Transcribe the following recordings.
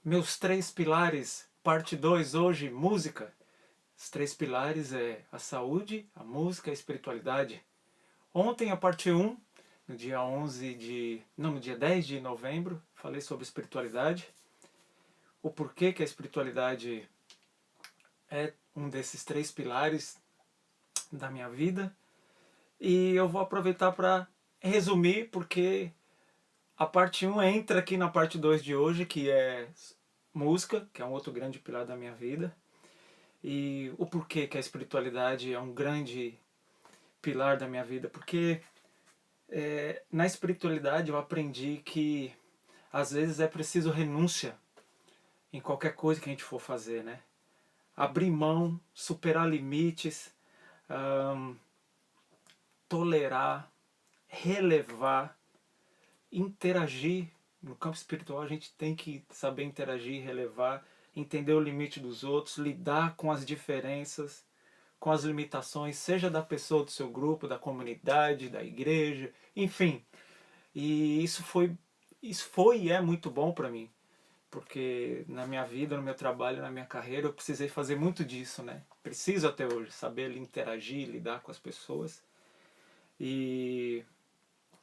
Meus três pilares, parte 2 hoje, música. Os três pilares é a saúde, a música e a espiritualidade. Ontem, a parte um, no dia 11 de... não, no dia 10 de novembro, falei sobre espiritualidade. O porquê que a espiritualidade é um desses três pilares da minha vida. E eu vou aproveitar para resumir, porque a parte um entra aqui na parte 2 de hoje, que é música, que é um outro grande pilar da minha vida. E o porquê que a espiritualidade é um grande pilar da minha vida. Porque na espiritualidade eu aprendi que às vezes é preciso renúncia em qualquer coisa que a gente for fazer, né? Abrir mão, superar limites, tolerar, relevar, interagir. No campo espiritual a gente tem que saber interagir, relevar, entender o limite dos outros, lidar com as diferenças, com as limitações, seja da pessoa, do seu grupo, da comunidade, da igreja, enfim. E isso foi e é muito bom para mim, porque na minha vida, no meu trabalho, na minha carreira, eu precisei fazer muito disso, né? Preciso até hoje saber interagir, lidar com as pessoas. E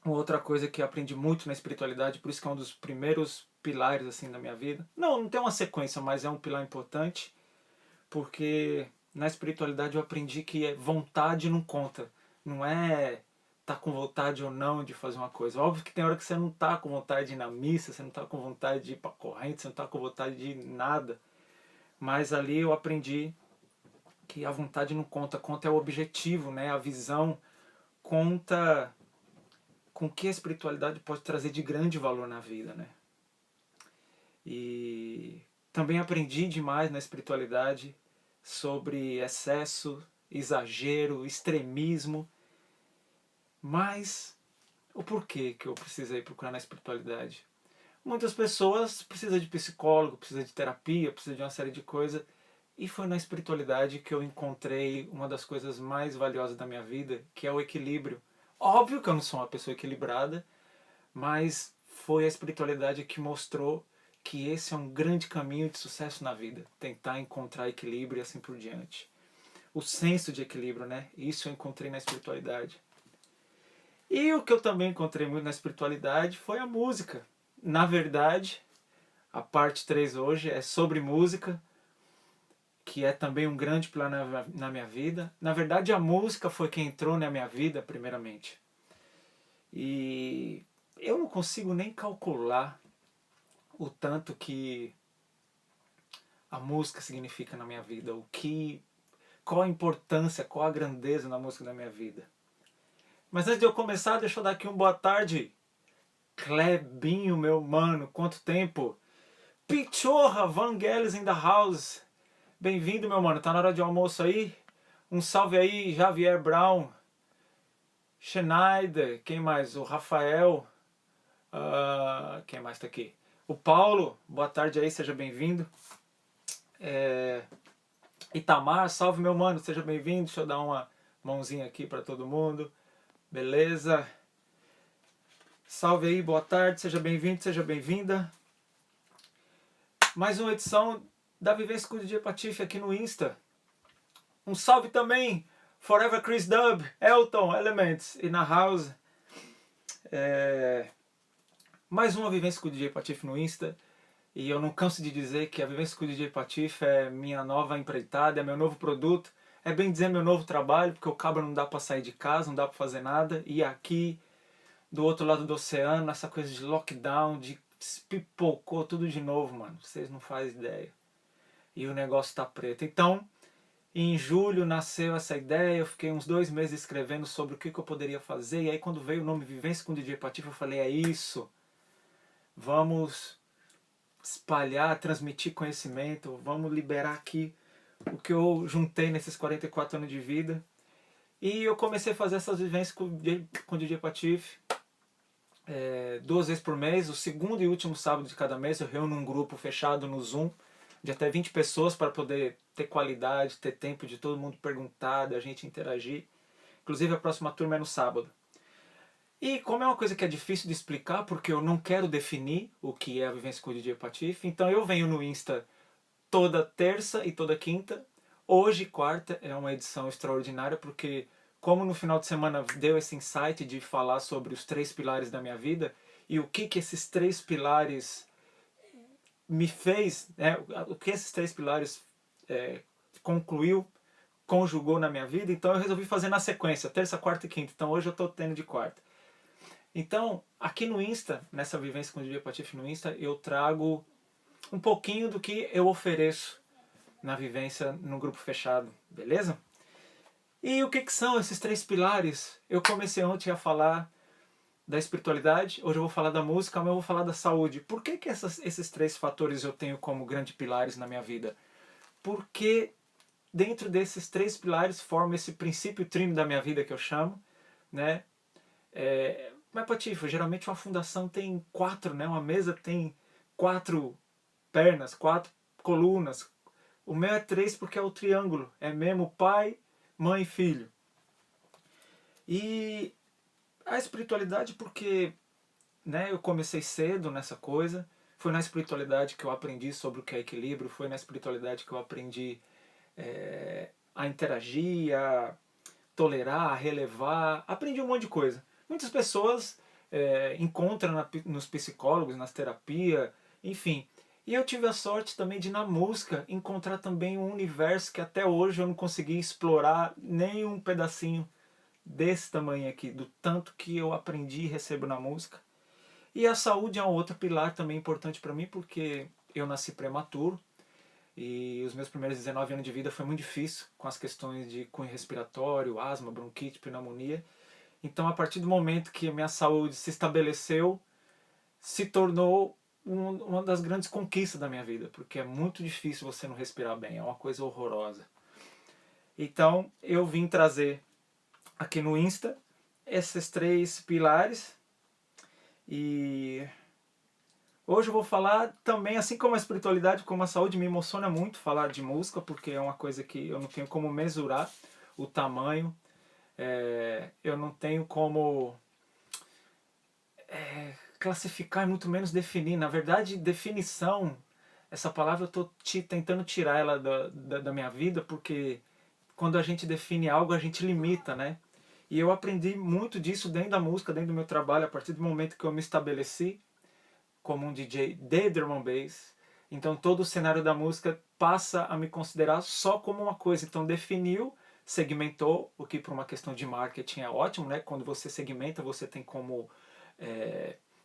uma outra coisa que eu aprendi muito na espiritualidade, por isso que é um dos primeiros pilares assim da minha vida. Não tem uma sequência, mas é um pilar importante, porque na espiritualidade eu aprendi que vontade não conta. Não é tá com vontade ou não de fazer uma coisa. Óbvio que tem hora que você não tá com vontade de ir na missa, você não tá com vontade de ir pra corrente, você não tá com vontade de ir nada. Mas ali eu aprendi que a vontade não conta, conta é o objetivo, né? A visão conta com o que a espiritualidade pode trazer de grande valor na vida, né? E também aprendi demais na espiritualidade sobre excesso, exagero, extremismo, mas o porquê que eu precisei procurar na espiritualidade? Muitas pessoas precisam de psicólogo, precisam de terapia, precisam de uma série de coisas, e foi na espiritualidade que eu encontrei uma das coisas mais valiosas da minha vida, que é o equilíbrio. Óbvio que eu não sou uma pessoa equilibrada, mas foi a espiritualidade que mostrou que esse é um grande caminho de sucesso na vida, tentar encontrar equilíbrio e assim por diante. O senso de equilíbrio, né? Isso eu encontrei na espiritualidade. E o que eu também encontrei muito na espiritualidade foi a música. Na verdade, a parte 3 hoje é sobre música, que é também um grande pilar na minha vida. Na verdade, a música foi quem entrou na minha vida, primeiramente. E eu não consigo nem calcular o tanto que a música significa na minha vida, qual a importância, qual a grandeza na música da minha vida. Mas antes de eu começar, deixa eu dar aqui um boa tarde. Clebinho, meu mano, quanto tempo? Pichorra, Vangelis in the house. Bem-vindo, meu mano, tá na hora de almoço aí? Um salve aí, Javier Brown, Schneider, quem mais? O Rafael, quem mais tá aqui? O Paulo, boa tarde aí, seja bem-vindo. Itamar, salve meu mano, seja bem-vindo. Deixa eu dar uma mãozinha aqui para todo mundo. Beleza? Salve aí, boa tarde, seja bem-vindo, seja bem-vinda. Mais uma edição da Vivência com o DJ Patife aqui no Insta. Um salve também, Forever Chris Dub, Elton, Elements e na House. Mais uma Vivência com o DJ Patife no Insta. E eu não canso de dizer que a Vivência com o DJ Patife é minha nova empreitada, é meu novo produto. É bem dizer meu novo trabalho, porque o cabo não dá pra sair de casa, não dá pra fazer nada. E aqui, do outro lado do oceano, essa coisa de lockdown, de pipocou tudo de novo, mano. Vocês não fazem ideia. E o negócio tá preto. Então, em julho nasceu essa ideia, eu fiquei uns 2 meses escrevendo sobre o que eu poderia fazer. E aí quando veio o nome Vivência com o DJ Patife, eu falei, é isso. Vamos espalhar, transmitir conhecimento, vamos liberar aqui o que eu juntei nesses 44 anos de vida. E eu comecei a fazer essas vivências com o DJ Patife 2 vezes por mês. O segundo e último sábado de cada mês eu reúno um grupo fechado no Zoom de até 20 pessoas para poder ter qualidade, ter tempo de todo mundo perguntar, da gente interagir. Inclusive a próxima turma é no sábado. E como é uma coisa que é difícil de explicar, porque eu não quero definir o que é a vivência com o DJ Patife, então eu venho no Insta toda terça e toda quinta. Hoje, quarta, é uma edição extraordinária, porque como no final de semana deu esse insight de falar sobre os 3 pilares da minha vida e o que esses 3 pilares me fez, né, o que esses 3 pilares concluiu, conjugou na minha vida, então eu resolvi fazer na sequência, terça, quarta e quinta. Então hoje eu estou tendo de quarta. Então, aqui no Insta, nessa vivência com o DJ Patife no Insta, eu trago um pouquinho do que eu ofereço na vivência no grupo fechado, beleza? E o que são esses 3 pilares? Eu comecei ontem a falar da espiritualidade, hoje eu vou falar da música, mas eu vou falar da saúde. Por que esses 3 fatores eu tenho como grandes pilares na minha vida? Porque dentro desses 3 pilares forma esse princípio trino da minha vida que eu chamo, né? Mas, Patife, geralmente uma fundação tem 4, né? Uma mesa tem 4 pernas, 4 colunas. O meu é 3 porque é o triângulo. É mesmo pai, mãe e filho. E a espiritualidade porque, né, eu comecei cedo nessa coisa. Foi na espiritualidade que eu aprendi sobre o que é equilíbrio. Foi na espiritualidade que eu aprendi a interagir, a tolerar, a relevar. Aprendi um monte de coisa. Muitas pessoas encontram nos psicólogos, nas terapias, enfim. E eu tive a sorte também de, na música, encontrar também um universo que até hoje eu não consegui explorar nem um pedacinho desse tamanho aqui, do tanto que eu aprendi e recebo na música. E a saúde é um outro pilar também importante para mim, porque eu nasci prematuro e os meus primeiros 19 anos de vida foi muito difícil com as questões de cunho respiratório, asma, bronquite, pneumonia. Então, a partir do momento que a minha saúde se estabeleceu, se tornou uma das grandes conquistas da minha vida, porque é muito difícil você não respirar bem, é uma coisa horrorosa. Então, eu vim trazer aqui no Insta esses 3 pilares e hoje eu vou falar também, assim como a espiritualidade, como a saúde, me emociona muito falar de música, porque é uma coisa que eu não tenho como mesurar o tamanho, eu não tenho como classificar, muito menos definir. Na verdade, definição, essa palavra eu estou tentando tirar ela da minha vida, porque quando a gente define algo, a gente limita, né? E eu aprendi muito disso dentro da música, dentro do meu trabalho, a partir do momento que eu me estabeleci como um DJ de drum and bass. Então todo o cenário da música passa a me considerar só como uma coisa. Então definiu, segmentou, o que para uma questão de marketing é ótimo, né? Quando você segmenta, você tem como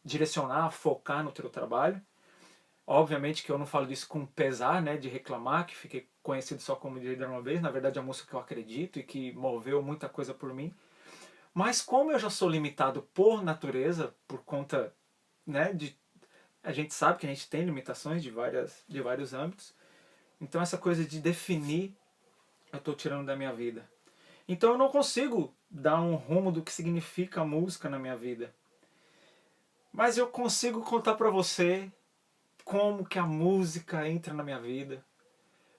direcionar, focar no teu trabalho. Obviamente que eu não falo disso com pesar, né, de reclamar, que fiquei conhecido só como DJ drum and bass. Na verdade é a música que eu acredito e que moveu muita coisa por mim. Mas como eu já sou limitado por natureza, por conta, né, de a gente sabe que a gente tem limitações de vários âmbitos. Então essa coisa de definir eu estou tirando da minha vida. Então eu não consigo dar um rumo do que significa a música na minha vida. Mas eu consigo contar para você como que a música entra na minha vida,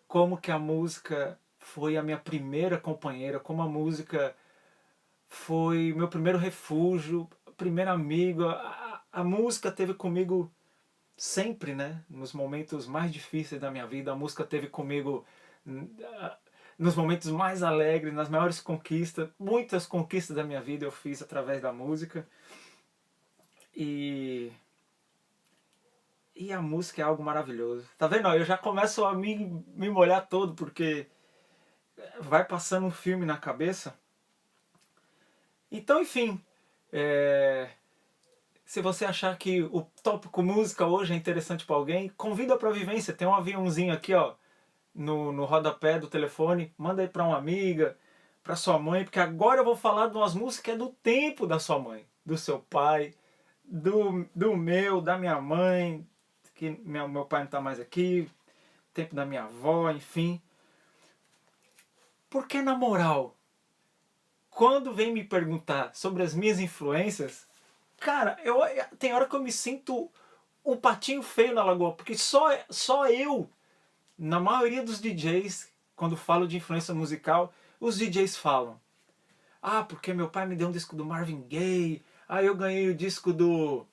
como que a música foi a minha primeira companheira, como a música foi meu primeiro refúgio, primeiro amigo. A música teve comigo sempre, né? Nos momentos mais difíceis da minha vida, a música teve comigo nos momentos mais alegres, nas maiores conquistas. Muitas conquistas da minha vida eu fiz através da música. E a música é algo maravilhoso. Tá vendo? Eu já começo a me molhar todo, porque vai passando um filme na cabeça. Então, enfim, se você achar que o tópico música hoje é interessante para alguém, convida para a vivência. Tem um aviãozinho aqui, ó, no rodapé do telefone. Manda aí para uma amiga, para sua mãe, porque agora eu vou falar de umas músicas que é do tempo da sua mãe, do seu pai, do meu, da minha mãe, que meu pai não está mais aqui, tempo da minha avó, enfim. Porque, na moral, quando vem me perguntar sobre as minhas influências, cara, tem hora que eu me sinto um patinho feio na lagoa, porque só eu, na maioria dos DJs, quando falo de influência musical, os DJs falam: ah, porque meu pai me deu um disco do Marvin Gaye, Ah, eu ganhei o disco do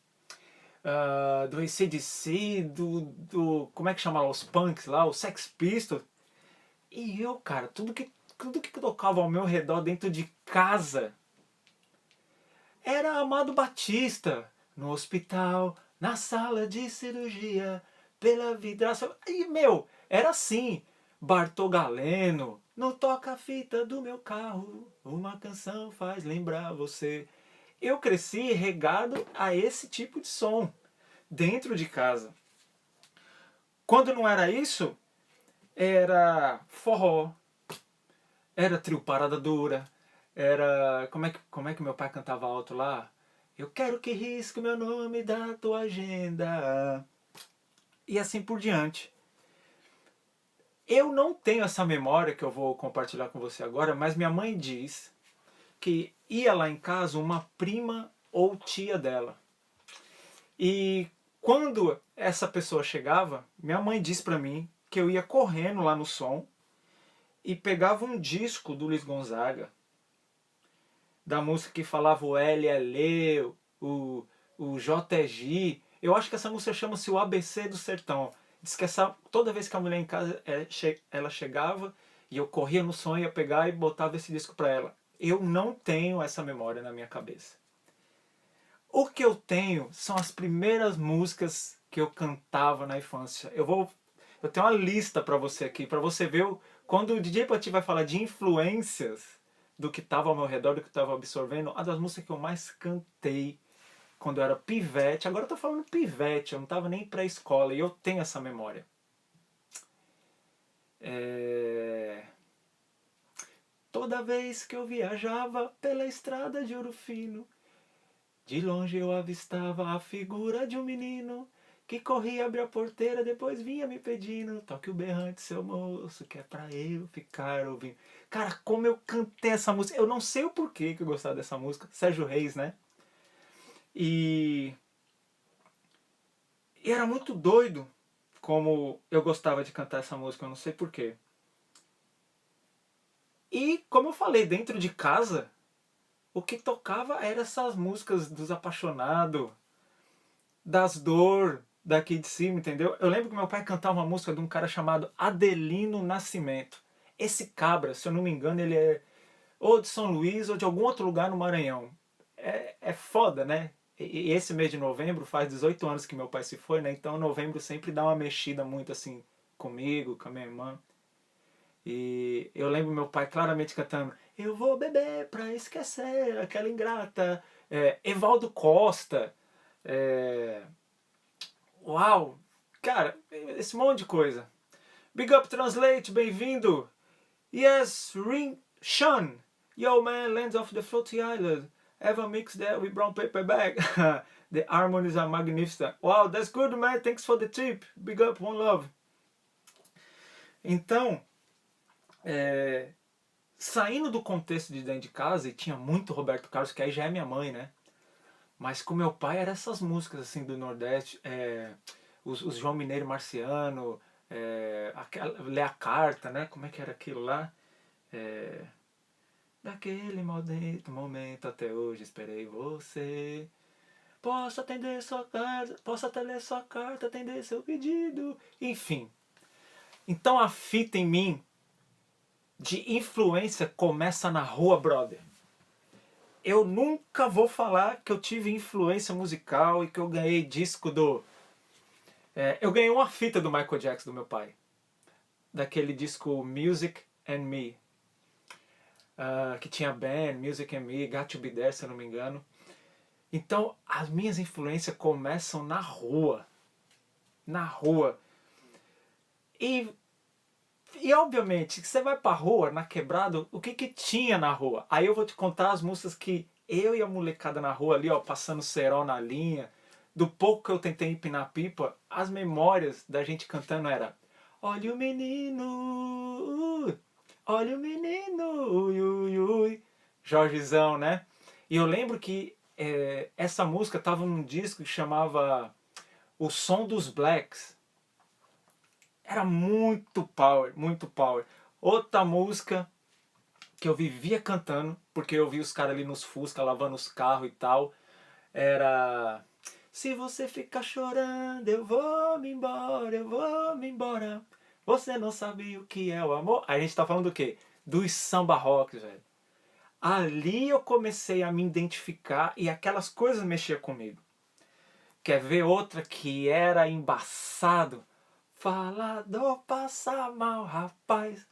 AC/DC, como é que chama lá, os punks lá, o Sex Pistols. E eu, cara, tudo que tocava ao meu redor dentro de casa era Amado Batista. No hospital, na sala de cirurgia, pela vidraça. E, meu, era assim. Bartol Galeno, no toca-fita do meu carro, uma canção faz lembrar você. Eu cresci regado a esse tipo de som, dentro de casa. Quando não era isso, era forró, era trio Parada Dura, era... Como é que meu pai cantava alto lá? Eu quero que risque meu nome da tua agenda. E assim por diante. Eu não tenho essa memória que eu vou compartilhar com você agora, mas minha mãe diz que ia lá em casa uma prima ou tia dela. E quando essa pessoa chegava, minha mãe disse pra mim que eu ia correndo lá no som e pegava um disco do Luiz Gonzaga, da música que falava o L é Leu, o J é G. Eu acho que essa música chama-se o ABC do Sertão. Diz que toda vez que a mulher em casa ela chegava e eu corria no som, ia pegar e botava esse disco pra ela. Eu não tenho essa memória na minha cabeça. O que eu tenho são as primeiras músicas que eu cantava na infância. Eu tenho uma lista para você aqui, para você ver quando o DJ Pati vai falar de influências do que estava ao meu redor, do que estava absorvendo. Uma das músicas que eu mais cantei quando eu era pivete. Agora eu tô falando pivete, eu não estava nem pré-escola e eu tenho essa memória. Toda vez que eu viajava pela estrada de Ouro Fino, de longe eu avistava a figura de um menino que corria, abria a porteira, depois vinha me pedindo: toque o berrante, seu moço, que é pra eu ficar ouvindo. Cara, como eu cantei essa música. Eu não sei o porquê que eu gostava dessa música. Sérgio Reis, né? E era muito doido como eu gostava de cantar essa música, eu não sei porquê. E, como eu falei, dentro de casa, o que tocava eram essas músicas dos apaixonados, das dor daqui de cima, entendeu? Eu lembro que meu pai cantava uma música de um cara chamado Adelino Nascimento. Esse cabra, se eu não me engano, ele é ou de São Luís ou de algum outro lugar no Maranhão. É foda, né? E esse mês de novembro faz 18 anos que meu pai se foi, né? Então novembro sempre dá uma mexida muito assim comigo, com a minha irmã. E eu lembro meu pai claramente cantando: eu vou beber pra esquecer aquela ingrata. Evaldo Costa. É, Uau! Cara, esse monte de coisa. Big Up Translate, bem-vindo! Yes, Ring Sean! Yo man, lands of the floaty island. Ever mix that with brown paper bag? The harmonies are magnificent. Wow, that's good man, thanks for the tip. Big up, one love. Então, saindo do contexto de dentro de casa, e tinha muito Roberto Carlos, que aí já é minha mãe, né? Mas com meu pai eram essas músicas assim do Nordeste, os João Mineiro Marciano, ler a carta, né? Como é que era aquilo lá? Daquele maldito momento até hoje esperei você. Posso atender sua carta, posso até ler sua carta, atender seu pedido. Enfim. Então a fita em mim de influência começa na rua, brother. Eu nunca vou falar que eu tive influência musical e que eu ganhei disco do... eu ganhei uma fita do Michael Jackson do meu pai. Daquele disco Music and Me. Que tinha Band, Music and Me, Got to Be There, se eu não me engano. Então, as minhas influências começam na rua. Na rua. E obviamente, você vai pra rua, na quebrada, o que tinha na rua? Aí eu vou te contar as músicas que eu e a molecada na rua ali, ó, passando cerol na linha, do pouco que eu tentei empinar pipa, as memórias da gente cantando era: olha o menino, olha o menino, ui, ui, ui. Jorgezão, né? E eu lembro que essa música tava num disco que chamava O Som dos Blacks. Era muito power, muito power. Outra música que eu vivia cantando, porque eu vi os caras ali nos Fusca lavando os carros e tal. Era... Se você ficar chorando, eu vou me embora, eu vou me embora. Você não sabe o que é o amor. Aí a gente tá falando do quê? Dos samba rocks, velho. Ali eu comecei a me identificar e aquelas coisas mexiam comigo. Quer ver outra que era embaçado? Falador passa mal, rapaz.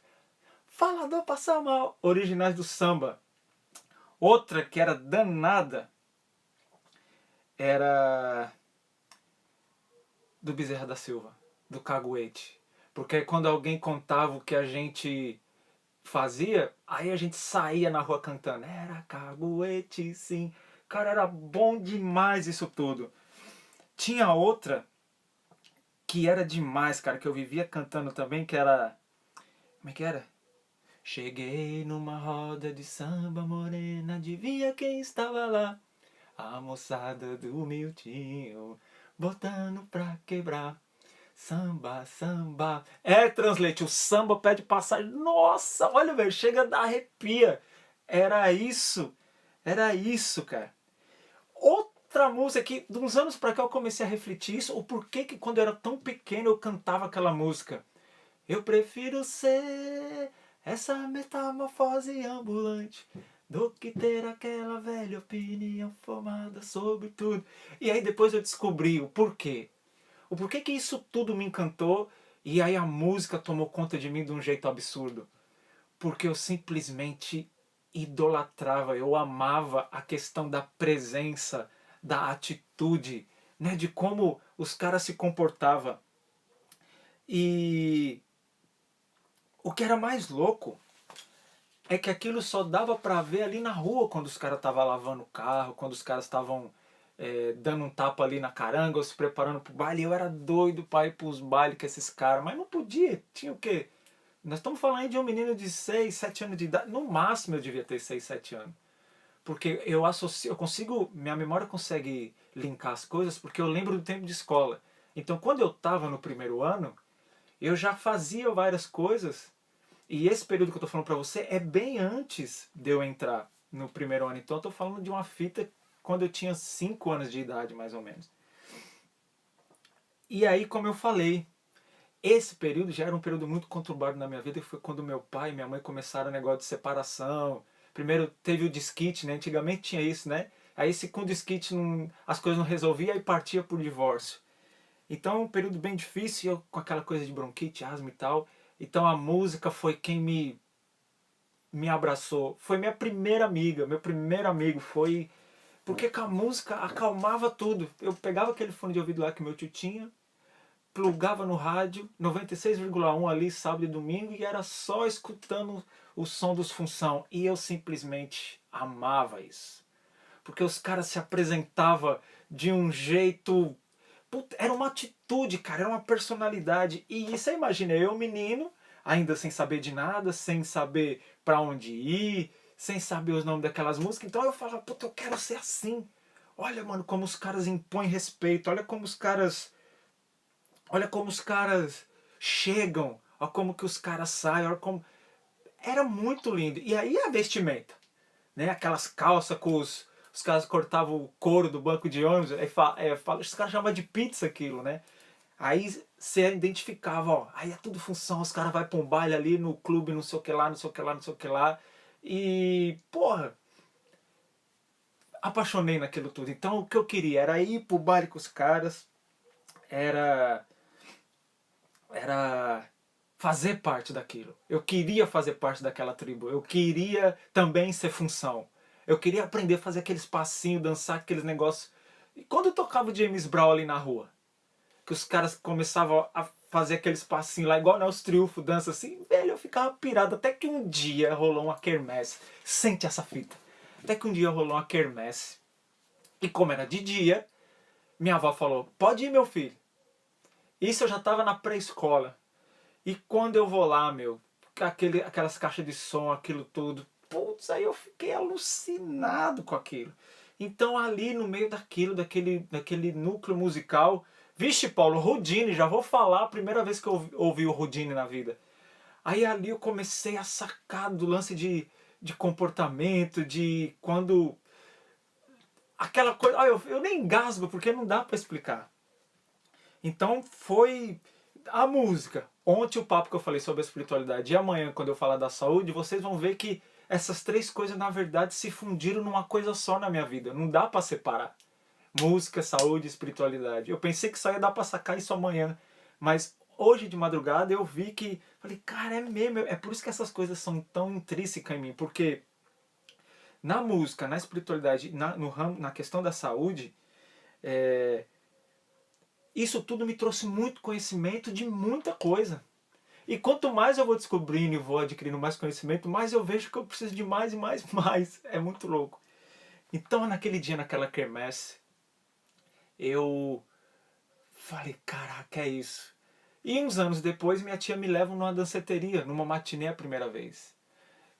Falador passa mal. Originais do samba. Outra que era danada era do Bezerra da Silva, do Caguete. Porque quando alguém contava o que a gente fazia, aí a gente saía na rua cantando. Era Caguete, sim. Cara, era bom demais isso tudo. Tinha outra que era demais, cara, que eu vivia cantando também, que era... Como é que era? Cheguei numa roda de samba morena, adivinha quem estava lá? A moçada do Miltinho, botando pra quebrar. Samba, samba. É, Translate, o samba pede passagem. Nossa, olha, velho, chega a dar arrepia. Era isso, cara. Outra música que, de uns anos pra cá, eu comecei a refletir isso, o porquê que quando eu era tão pequeno eu cantava aquela música. Eu prefiro ser essa metamorfose ambulante do que ter aquela velha opinião formada sobre tudo. E aí depois eu descobri o porquê. O porquê que isso tudo me encantou e aí a música tomou conta de mim de um jeito absurdo. Porque eu simplesmente idolatrava, eu amava a questão da presença, da atitude, né, de como os caras se comportavam. E o que era mais louco é que aquilo só dava pra ver ali na rua quando os caras estavam lavando o carro, quando os caras estavam dando um tapa ali na caranga ou se preparando pro baile. Eu era doido pra ir pros bailes com esses caras, mas não podia. Tinha o quê? Nós estamos falando aí de um menino de 6, 7 anos de idade. No máximo eu devia ter 6, 7 anos. Porque eu associo, eu consigo, minha memória consegue linkar as coisas porque eu lembro do tempo de escola. Então quando eu estava no primeiro ano, eu já fazia várias coisas e esse período que eu tô falando pra você é bem antes de eu entrar no primeiro ano. Então eu tô falando de uma fita quando eu tinha 5 anos de idade, mais ou menos. E aí, como eu falei, esse período já era um período muito conturbado na minha vida, que foi quando meu pai e minha mãe começaram o negócio de separação. Primeiro teve o disquite, né? Antigamente tinha isso, né? Aí se com o disquite as coisas não resolviam, aí partia por divórcio. Então, um período bem difícil, eu com aquela coisa de bronquite, asma e tal. Então a música foi quem me abraçou. Foi minha primeira amiga, meu primeiro amigo. Foi porque com a música acalmava tudo. Eu pegava aquele fone de ouvido lá que meu tio tinha, plugava no rádio, 96,1 ali, sábado e domingo, e era só escutando o som dos Função. E eu simplesmente amava isso. Porque os caras se apresentavam de um jeito... Puta, era uma atitude, cara, era uma personalidade. E você imagina, eu menino, ainda sem saber de nada, sem saber pra onde ir, sem saber os nomes daquelas músicas. Então eu falava, puta, eu quero ser assim. Olha, mano, como os caras impõem respeito. Olha como os caras chegam. Olha como que os caras saem. Olha como... Era muito lindo. E aí a vestimenta, né? Aquelas calças com os caras cortavam o couro do banco de ônibus. Aí os caras chamavam de pizza aquilo, né? Aí você identificava, ó, aí é tudo função, os caras vão pra um baile ali no clube, não sei o que lá, não sei o que lá, não sei o que lá. E, porra, apaixonei naquilo tudo. Então o que eu queria era ir pro baile com os caras, era era fazer parte daquilo. Eu queria fazer parte daquela tribo. Eu queria também ser função. Eu queria aprender a fazer aqueles passinhos, dançar aqueles negócios. E quando eu tocava o James Brown ali na rua, que os caras começavam a fazer aqueles passinhos lá, igual né, os triunfos, dança assim, velho, eu ficava pirado. Até que um dia rolou uma quermesse. Sente essa fita. Até que um dia rolou uma quermesse. E como era de dia, minha avó falou, pode ir meu filho. Isso eu já estava na pré-escola. E quando eu vou lá, meu, aquelas caixas de som, aquilo tudo, putz, aí eu fiquei alucinado com aquilo. Então ali no meio daquele núcleo musical, vixe Paulo, Houdini, já vou falar a primeira vez que eu ouvi o Houdini na vida. Aí ali eu comecei a sacar do lance de comportamento, de quando aquela coisa, olha, eu nem engasgo porque não dá para explicar. Então foi a música. Ontem o papo que eu falei sobre a espiritualidade e amanhã quando eu falar da saúde, vocês vão ver que essas três coisas na verdade se fundiram numa coisa só na minha vida. Não dá para separar. Música, saúde, espiritualidade. Eu pensei que só ia dar para sacar isso amanhã, mas hoje de madrugada eu vi que, falei, cara, é mesmo, é por isso que essas coisas são tão intrínsecas em mim, porque na música, na espiritualidade, na questão da saúde, é, isso tudo me trouxe muito conhecimento de muita coisa. E quanto mais eu vou descobrindo e vou adquirindo mais conhecimento, mais eu vejo que eu preciso de mais e mais e mais. É muito louco. Então, naquele dia, naquela quermesse, eu falei, caraca, é isso. E uns anos depois, minha tia me leva numa danceteria, numa matinê a primeira vez.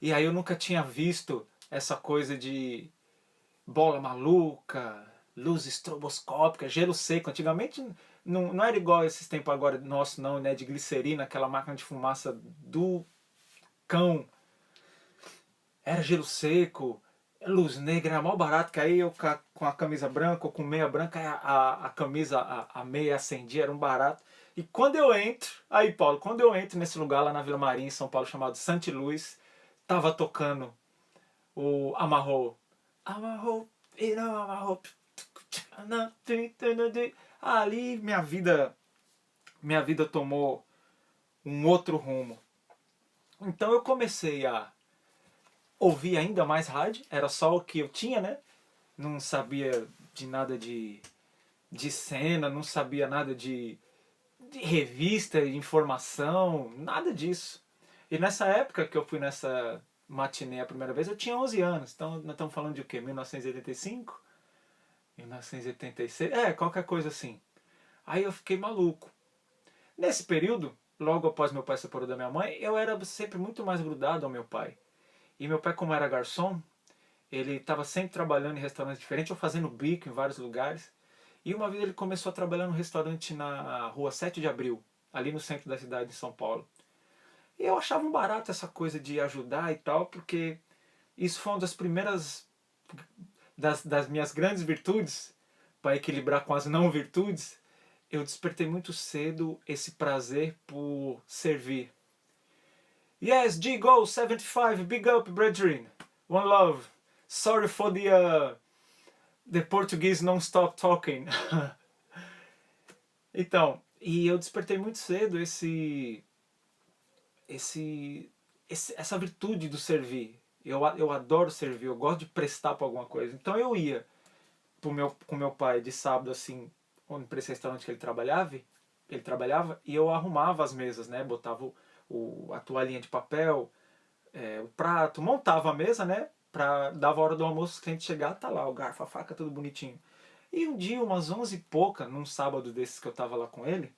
E aí eu nunca tinha visto essa coisa de bola maluca, luz estroboscópica, gelo seco. Antigamente não era igual esses tempos agora nosso não, né, de glicerina, aquela máquina de fumaça do cão. Era gelo seco, luz negra, era mal barato, que aí eu com a camisa branca ou com meia branca, a camisa, a meia acendia, era um barato. E quando eu entro, aí Paulo, quando eu entro nesse lugar lá na Vila Maria, em São Paulo, chamado Santa Luz, tava tocando o Amarrou. Amarrou, amarrou. Ali minha vida tomou um outro rumo. Então eu comecei a ouvir ainda mais rádio, era só o que eu tinha, né? Não sabia de nada de cena, não sabia nada de revista, de informação, nada disso. E nessa época que eu fui nessa matinê a primeira vez, eu tinha 11 anos. Então nós estamos falando de o quê? 1985? 1986? Qualquer coisa assim. Aí eu fiquei maluco. Nesse período, logo após meu pai se separou da minha mãe, eu era sempre muito mais grudado ao meu pai. E meu pai, como era garçom, ele estava sempre trabalhando em restaurantes diferentes, ou fazendo bico em vários lugares. E uma vez ele começou a trabalhar num restaurante na rua 7 de Abril, ali no centro da cidade de São Paulo. E eu achava um barato essa coisa de ajudar e tal, porque isso foi uma das primeiras das minhas grandes virtudes, para equilibrar com as não virtudes. Eu despertei muito cedo esse prazer por servir. Yes, G-Go 75, big up, brethren. One love. Sorry for the Portuguese non-stop talking. Então, e eu despertei muito cedo essa virtude do servir. Eu adoro servir, eu gosto de prestar para alguma coisa. Então eu ia com meu pai de sábado, assim, onde para esse restaurante que ele trabalhava, e eu arrumava as mesas, né? Botava a toalhinha de papel, o prato, montava a mesa, né? Dava a hora do almoço, os clientes chegar, tá lá o garfo, a faca, tudo bonitinho. E um dia, umas 11 e pouca, num sábado desses que eu tava lá com ele,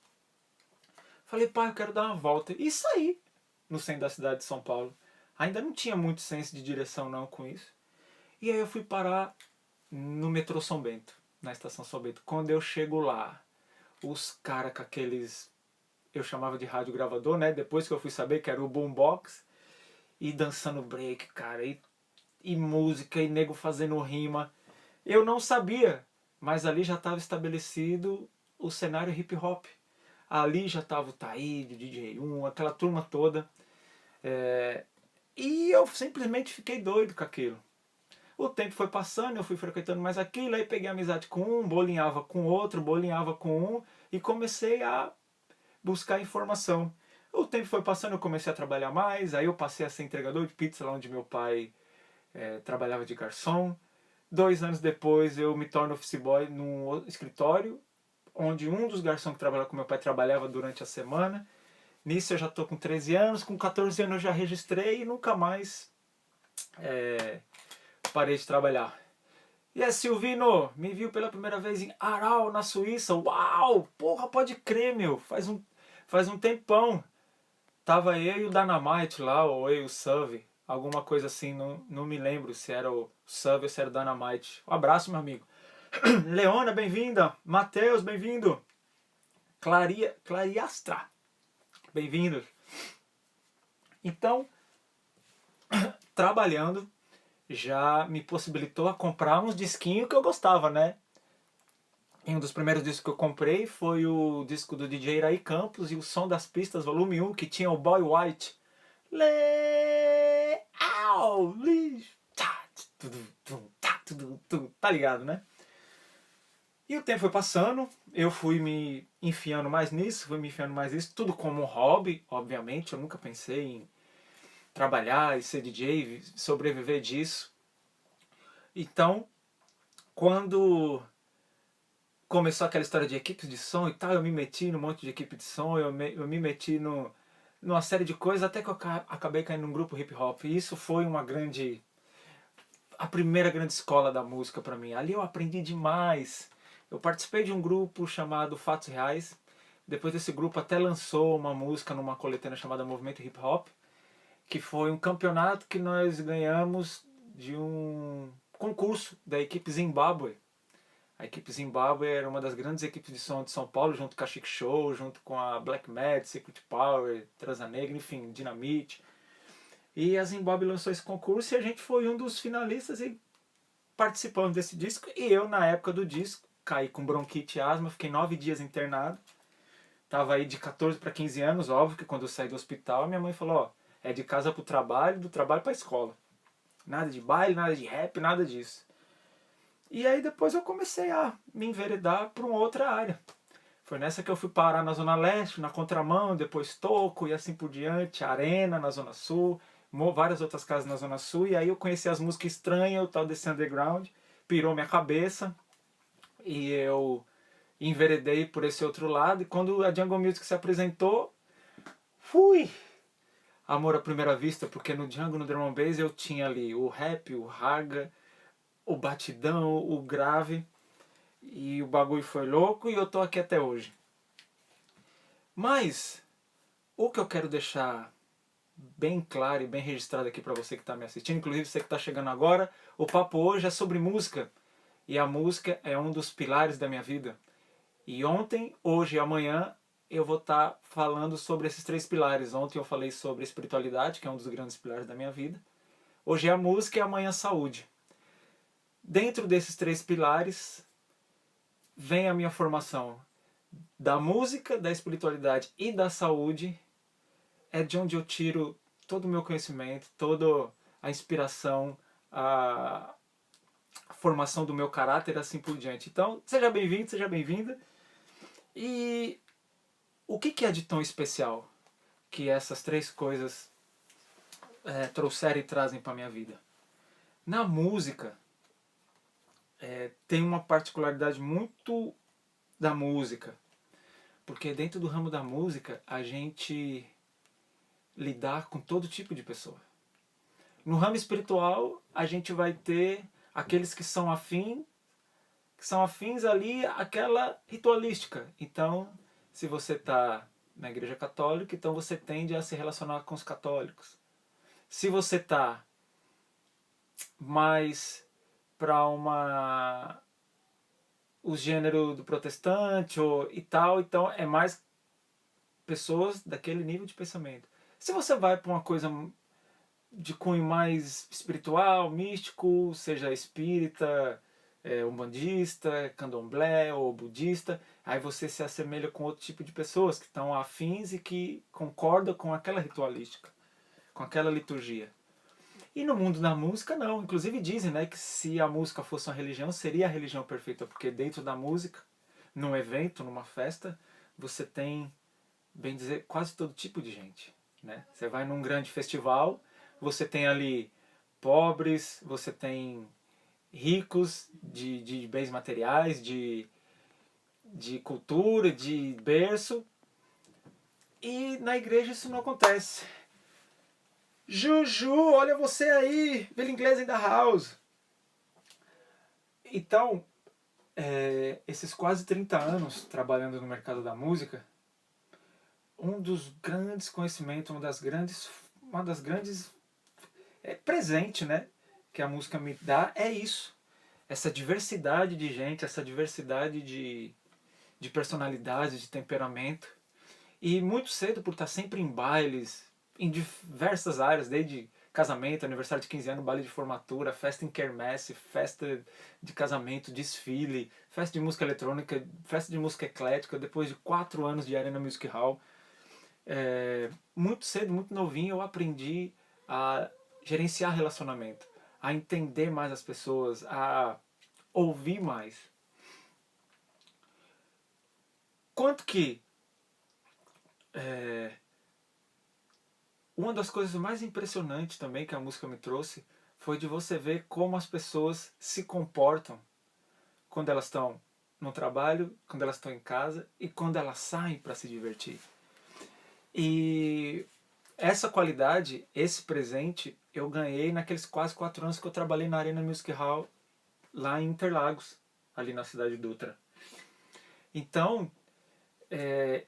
falei, pai, eu quero dar uma volta. E saí no centro da cidade de São Paulo. Ainda não tinha muito senso de direção não com isso. E aí eu fui parar no metrô São Bento, na estação São Bento. Quando eu chego lá, os caras com aqueles, eu chamava de rádio gravador, né? Depois que eu fui saber que era o boombox, e dançando break, cara, e música, e nego fazendo rima. Eu não sabia, mas ali já estava estabelecido o cenário hip hop. Ali já estava o Taíde, o DJ1, aquela turma toda. E eu simplesmente fiquei doido com aquilo. O tempo foi passando, eu fui frequentando mais aquilo, aí peguei amizade com um, bolinhava com outro, bolinhava com um, e comecei a buscar informação. O tempo foi passando, eu comecei a trabalhar mais, aí eu passei a ser entregador de pizza lá onde meu pai trabalhava de garçom. 2 anos depois eu me torno office boy num escritório, onde um dos garçons que trabalhava com meu pai trabalhava durante a semana. Nisso eu já estou com 13 anos, com 14 anos eu já registrei e nunca mais parei de trabalhar. E Silvino, me viu pela primeira vez em Aarau, na Suíça. Uau! Porra, pode crer, meu. Faz um tempão. Tava eu e o Dynamite lá, ou eu e o Suv. Alguma coisa assim, não me lembro se era o Suv ou se era o Dynamite. Um abraço, meu amigo. Leona, bem-vinda. Matheus, bem-vindo. Clariastra, bem-vindo. Então, trabalhando, já me possibilitou a comprar uns disquinhos que eu gostava, né? E um dos primeiros discos que eu comprei foi o disco do DJ Iraí Campos e o Som das Pistas, volume 1, que tinha o Boy White. Leal, lixo, tá, tá ligado, né? E o tempo foi passando, eu fui me enfiando mais nisso, tudo como um hobby, obviamente, eu nunca pensei em trabalhar e ser DJ, sobreviver disso. Então, quando começou aquela história de equipes de som e tal, eu me meti num monte de equipe de som, eu me meti numa série de coisas, até que eu acabei caindo num grupo hip hop. E isso foi a primeira grande escola da música para mim. Ali eu aprendi demais. Eu participei de um grupo chamado Fatos Reais. Depois desse grupo até lançou uma música numa coletânea chamada Movimento Hip Hop, que foi um campeonato que nós ganhamos de um concurso da equipe Zimbábue. A equipe Zimbábue era uma das grandes equipes de som de São Paulo, junto com a Chic Show, junto com a Black Mad, Secret Power, Transa Negra, enfim, Dynamite. E a Zimbábue lançou esse concurso e a gente foi um dos finalistas e participamos desse disco. E eu, na época do disco, caí com bronquite e asma, fiquei 9 dias internado. Tava aí de 14 para 15 anos, óbvio que quando eu saí do hospital, minha mãe falou, ó, é de casa pro trabalho, do trabalho pra escola. Nada de baile, nada de rap, nada disso. E aí depois eu comecei a me enveredar para uma outra área. Foi nessa que eu fui parar na Zona Leste, na Contramão, depois Toco e assim por diante, Arena na Zona Sul, várias outras casas na Zona Sul. E aí eu conheci as músicas estranhas, o tal desse underground, pirou minha cabeça e eu enveredei por esse outro lado. E quando a Jungle Music se apresentou, fui! Amor à primeira vista, porque no Django, no Drum and Bass, eu tinha ali o rap, o raga, o batidão, o grave, e o bagulho foi louco e eu tô aqui até hoje. Mas o que eu quero deixar bem claro e bem registrado aqui para você que está me assistindo, inclusive você que está chegando agora, o papo hoje é sobre música. E a música é um dos pilares da minha vida. E ontem, hoje e amanhã eu vou estar falando sobre esses 3 pilares. Ontem eu falei sobre espiritualidade, que é um dos grandes pilares da minha vida. Hoje é a música e amanhã a saúde. Dentro desses 3 pilares vem a minha formação da música, da espiritualidade e da saúde. É de onde eu tiro todo o meu conhecimento, toda a inspiração, a formação do meu caráter, assim por diante. Então, seja bem-vindo, seja bem-vinda. E o que é de tão especial que essas 3 coisas trouxeram e trazem para a minha vida? Na música, tem uma particularidade muito da música, porque dentro do ramo da música a gente lidar com todo tipo de pessoa. No ramo espiritual a gente vai ter aqueles que são afins ali àquela ritualística. Então, se você está na igreja católica, então você tende a se relacionar com os católicos. Se você está mais para o gênero do protestante e tal, então é mais pessoas daquele nível de pensamento. Se você vai para uma coisa de cunho mais espiritual, místico, seja espírita, umbandista, candomblé ou budista, aí você se assemelha com outro tipo de pessoas que estão afins e que concordam com aquela ritualística, com aquela liturgia. E no mundo da música não, inclusive dizem, né, que se a música fosse uma religião, seria a religião perfeita, porque dentro da música, num evento, numa festa, você tem, bem dizer, quase todo tipo de gente, né? Você vai num grande festival, você tem ali pobres, você tem ricos de bens materiais, de cultura, de berço, e na igreja isso não acontece. Juju, olha você aí, Vila Inglesa in the house. Então, esses quase 30 anos trabalhando no mercado da música, um dos grandes conhecimentos, uma das grandes presente, né, que a música me dá é isso. Essa diversidade de gente, essa diversidade de personalidade, de temperamento. E muito cedo, por estar sempre em bailes, em diversas áreas, desde casamento, aniversário de 15 anos, baile de formatura, festa em quermesse, festa de casamento, desfile, festa de música eletrônica, festa de música eclética, depois de 4 anos de Arena Music Hall. Muito cedo, muito novinho, eu aprendi a gerenciar relacionamento, a entender mais as pessoas, a ouvir mais. Quanto que uma das coisas mais impressionantes também que a música me trouxe foi de você ver como as pessoas se comportam quando elas estão no trabalho, quando elas estão em casa e quando elas saem para se divertir. E essa qualidade, esse presente, eu ganhei naqueles quase 4 anos que eu trabalhei na Arena Music Hall lá em Interlagos, ali na cidade de Dutra. Então,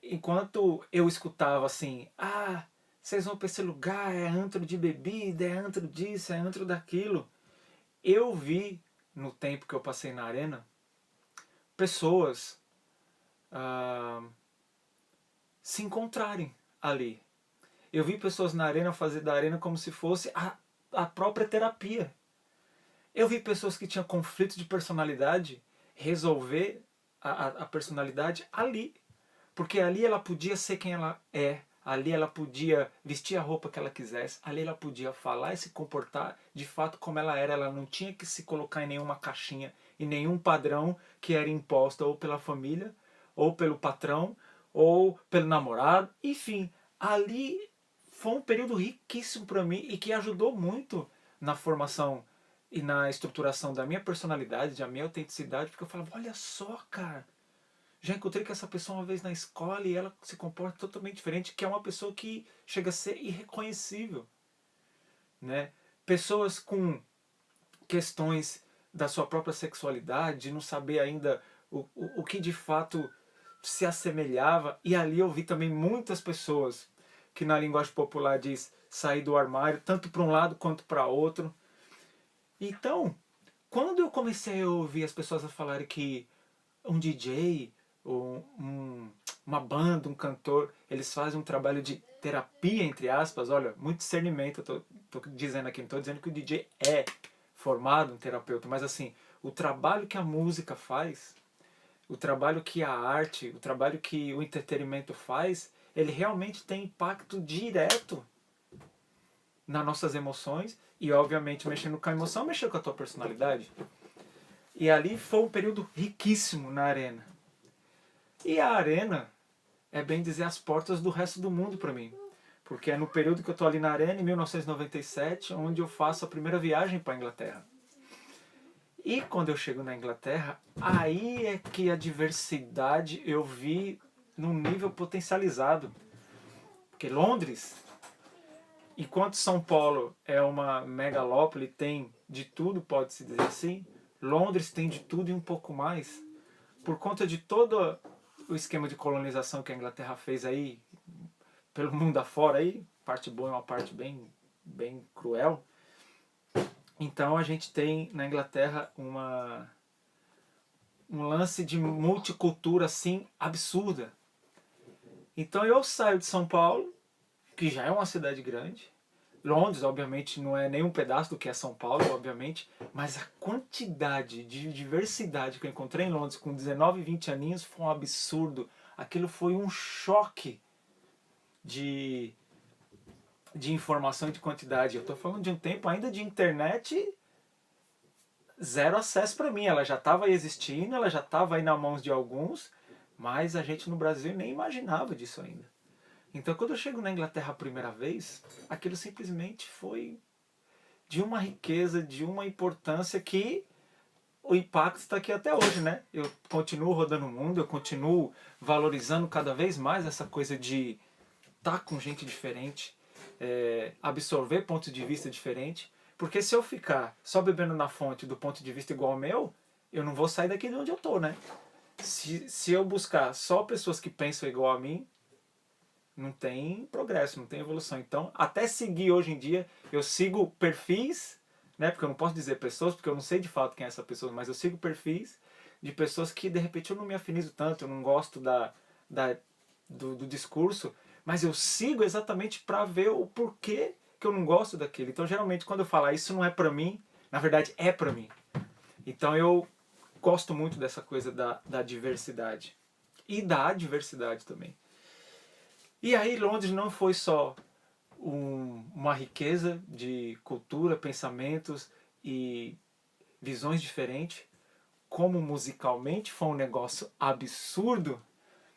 enquanto eu escutava assim, vocês vão para esse lugar, é antro de bebida, é antro disso, é antro daquilo, eu vi, no tempo que eu passei na Arena, pessoas se encontrarem ali. Eu vi pessoas na Arena fazer da Arena como se fosse a própria terapia. Eu vi pessoas que tinham conflito de personalidade resolver a personalidade ali. Porque ali ela podia ser quem ela é, ali ela podia vestir a roupa que ela quisesse, ali ela podia falar e se comportar de fato como ela era. Ela não tinha que se colocar em nenhuma caixinha, em nenhum padrão que era imposta ou pela família, ou pelo patrão, ou pelo namorado. Enfim, ali foi um período riquíssimo para mim e que ajudou muito na formação e na estruturação da minha personalidade, da minha autenticidade, porque eu falava, olha só, cara, já encontrei com essa pessoa uma vez na escola e ela se comporta totalmente diferente, que é uma pessoa que chega a ser irreconhecível, né? Pessoas com questões da sua própria sexualidade, de não saber ainda o que de fato se assemelhava, e ali eu vi também muitas pessoas que na linguagem popular diz sair do armário, tanto para um lado quanto para outro. Então, quando eu comecei a ouvir as pessoas a falarem que um DJ, uma banda, um cantor, eles fazem um trabalho de terapia, entre aspas, olha, muito discernimento, eu tô dizendo aqui, não estou dizendo que o DJ é formado um terapeuta, mas assim, o trabalho que a música faz, o trabalho que a arte, o trabalho que o entretenimento faz, ele realmente tem impacto direto nas nossas emoções e, obviamente, mexendo com a emoção, mexendo com a tua personalidade. E ali foi um período riquíssimo na Arena. E a Arena é, bem dizer, as portas do resto do mundo para mim. Porque é no período que eu estou ali na Arena, em 1997, onde eu faço a primeira viagem para a Inglaterra. E quando eu chego na Inglaterra, aí é que a diversidade eu vi num nível potencializado. Porque Londres, enquanto São Paulo é uma megalópole, tem de tudo, pode-se dizer assim, Londres tem de tudo e um pouco mais. Por conta de todo o esquema de colonização que a Inglaterra fez aí, pelo mundo afora aí, parte boa e uma parte bem, bem cruel. Então a gente tem na Inglaterra um lance de multicultura assim absurda. Então eu saio de São Paulo, que já é uma cidade grande. Londres, obviamente, não é nem um pedaço do que é São Paulo, obviamente, mas a quantidade de diversidade que eu encontrei em Londres com 19, 20 aninhos foi um absurdo. Aquilo foi um choque de informação e de quantidade. Eu estou falando de um tempo ainda de internet, zero acesso para mim. Ela já estava existindo, ela já estava aí nas mãos de alguns, mas a gente no Brasil nem imaginava disso ainda. Então, quando eu chego na Inglaterra a primeira vez, aquilo simplesmente foi de uma riqueza, de uma importância que o impacto está aqui até hoje, né? Eu continuo rodando o mundo, eu continuo valorizando cada vez mais essa coisa de estar com gente diferente, absorver pontos de vista diferentes, porque se eu ficar só bebendo na fonte do ponto de vista igual ao meu, eu não vou sair daqui de onde eu tô, né? Se eu buscar só pessoas que pensam igual a mim, não tem progresso, não tem evolução. Então, até seguir hoje em dia, eu sigo perfis, né? Porque eu não posso dizer pessoas, porque eu não sei de fato quem é essa pessoa, mas eu sigo perfis de pessoas que de repente eu não me afinizo tanto, eu não gosto do discurso, mas eu sigo exatamente para ver o porquê que porque eu não gosto daquilo. Então, geralmente, quando eu falo, isso não é pra mim, na verdade, é pra mim. Então, eu gosto muito dessa coisa da diversidade. E da adversidade também. E aí, Londres não foi só uma riqueza de cultura, pensamentos e visões diferentes, como musicalmente foi um negócio absurdo,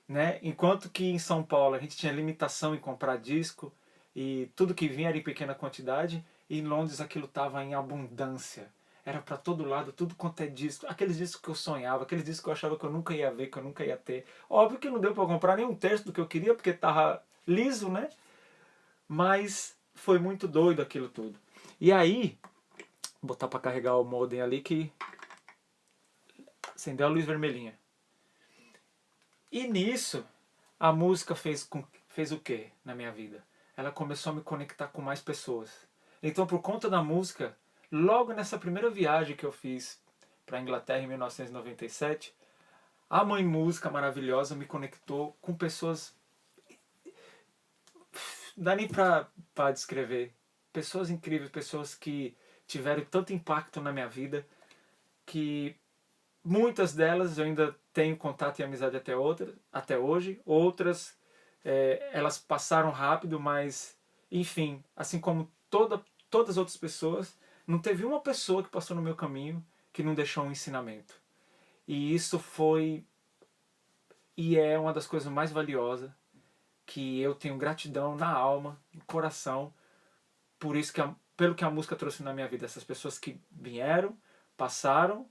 né? Enquanto que em São Paulo a gente tinha limitação em comprar disco e tudo que vinha era em pequena quantidade, e em Londres aquilo estava em abundância. Era para todo lado, tudo quanto é disco. Aqueles discos que eu sonhava, aqueles discos que eu achava que eu nunca ia ver, que eu nunca ia ter. Óbvio que não deu para comprar nem um terço do que eu queria, porque tava liso, né? Mas foi muito doido aquilo tudo. E aí, vou botar para carregar o modem ali que acendeu a luz vermelhinha. E nisso, a música fez o quê na minha vida? Ela começou a me conectar com mais pessoas. Então, por conta da música, logo nessa primeira viagem que eu fiz para a Inglaterra em 1997, a Mãe Música maravilhosa me conectou com pessoas. Não dá nem para descrever. Pessoas incríveis, pessoas que tiveram tanto impacto na minha vida que muitas delas eu ainda tenho contato e amizade até hoje. Outras, elas passaram rápido, mas, enfim, assim como todas as outras pessoas, não teve uma pessoa que passou no meu caminho que não deixou um ensinamento. E isso foi e é uma das coisas mais valiosas, que eu tenho gratidão na alma, no coração, por isso pelo que a música trouxe na minha vida. Essas pessoas que vieram, passaram,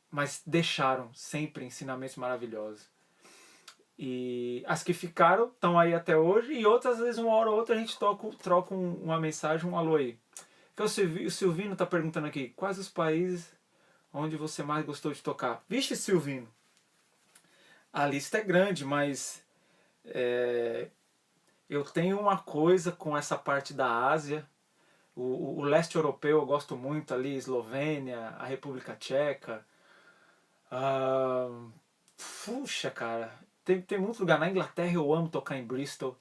mas deixaram sempre ensinamentos maravilhosos. E as que ficaram estão aí até hoje, e outras, às vezes, uma hora ou outra, a gente troca uma mensagem, um alô aí. Que o Silvino está perguntando aqui, quais os países onde você mais gostou de tocar? Vixe, Silvino, a lista é grande, mas eu tenho uma coisa com essa parte da Ásia. O leste europeu eu gosto muito ali, Eslovênia, a República Tcheca. Puxa, cara, tem muito lugar. Na Inglaterra eu amo tocar em Bristol.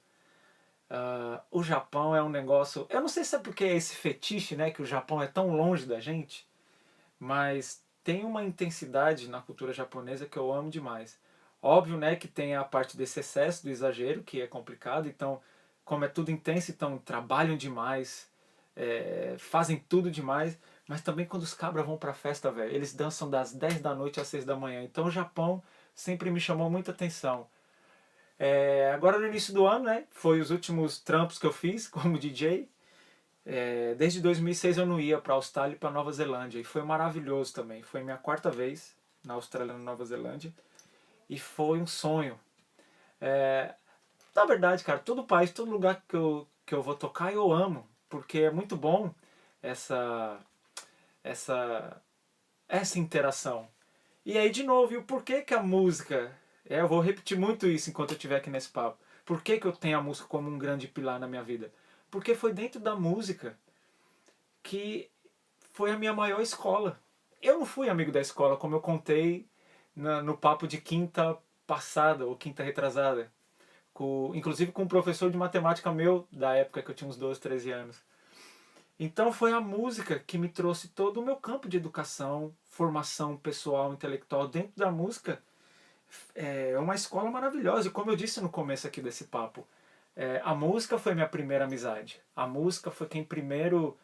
O Japão é um negócio. Eu não sei se é porque é esse fetiche, né? Que o Japão é tão longe da gente. Mas tem uma intensidade na cultura japonesa que eu amo demais. Óbvio, né, que tem a parte desse excesso, do exagero, que é complicado. Então, como é tudo intenso, então trabalham demais, fazem tudo demais. Mas também quando os cabras vão pra festa, velho, eles dançam das 10 da noite às 6 da manhã. Então o Japão sempre me chamou muita atenção. Agora no início do ano, né, foi os últimos trampos que eu fiz como DJ. Desde 2006 eu não ia para a Austrália e para Nova Zelândia, e foi maravilhoso também. Foi minha quarta vez na Austrália e na Nova Zelândia, e foi um sonho. Na verdade, cara, todo país, todo lugar que eu vou tocar eu amo, porque é muito bom essa, essa, essa interação. E aí, de novo, e o porquê que a música... eu vou repetir muito isso enquanto eu estiver aqui nesse papo. Por que que eu tenho a música como um grande pilar na minha vida? Porque foi dentro da música que foi a minha maior escola. Eu não fui amigo da escola, como eu contei no papo de quinta passada, ou quinta retrasada. Inclusive com um professor de matemática meu, da época que eu tinha uns 12, 13 anos. Então foi a música que me trouxe todo o meu campo de educação, formação pessoal, intelectual. Dentro da música é uma escola maravilhosa. E como eu disse no começo aqui desse papo, a música foi minha primeira amizade. A música foi quem primeiro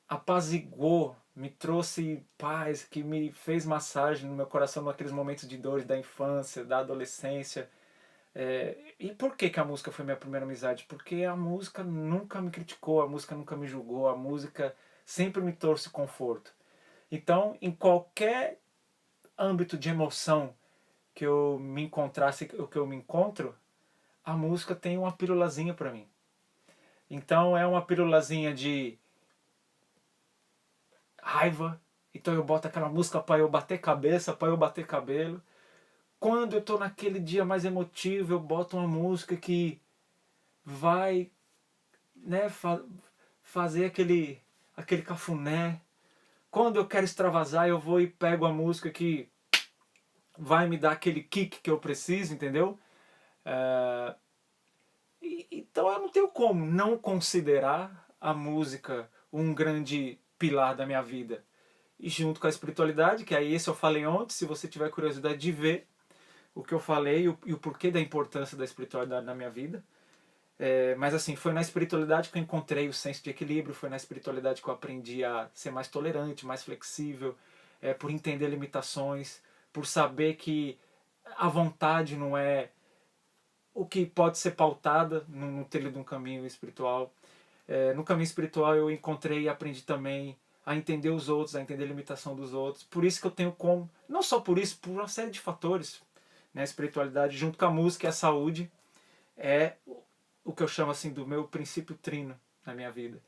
apaziguou, me trouxe paz, que me fez massagem no meu coração naqueles momentos de dor da infância, da adolescência. E por que que a música foi minha primeira amizade? Porque a música nunca me criticou, a música nunca me julgou, a música sempre me trouxe conforto. Então, em qualquer âmbito de emoção que eu me encontrasse, o que eu me encontro, a música tem uma pílulazinha para mim. Então é uma pílulazinha de raiva, então eu boto aquela música para eu bater cabeça, para eu bater cabelo. Quando eu tô naquele dia mais emotivo, eu boto uma música que vai, né, fazer aquele cafuné. Quando eu quero extravasar, eu vou e pego a música que vai me dar aquele kick que eu preciso, entendeu? Então eu não tenho como não considerar a música um grande pilar da minha vida. E junto com a espiritualidade, que aí esse eu falei ontem, se você tiver curiosidade de ver o que eu falei e o porquê da importância da espiritualidade na minha vida. Mas assim, foi na espiritualidade que eu encontrei o senso de equilíbrio, foi na espiritualidade que eu aprendi a ser mais tolerante, mais flexível, por entender limitações, por saber que a vontade não é o que pode ser pautada no trilho de um caminho espiritual. No caminho espiritual eu encontrei e aprendi também a entender os outros, a entender a limitação dos outros. Por isso que eu tenho como, não só por isso, por uma série de fatores, né? A espiritualidade junto com a música e a saúde é o que eu chamo assim do meu princípio trino na minha vida.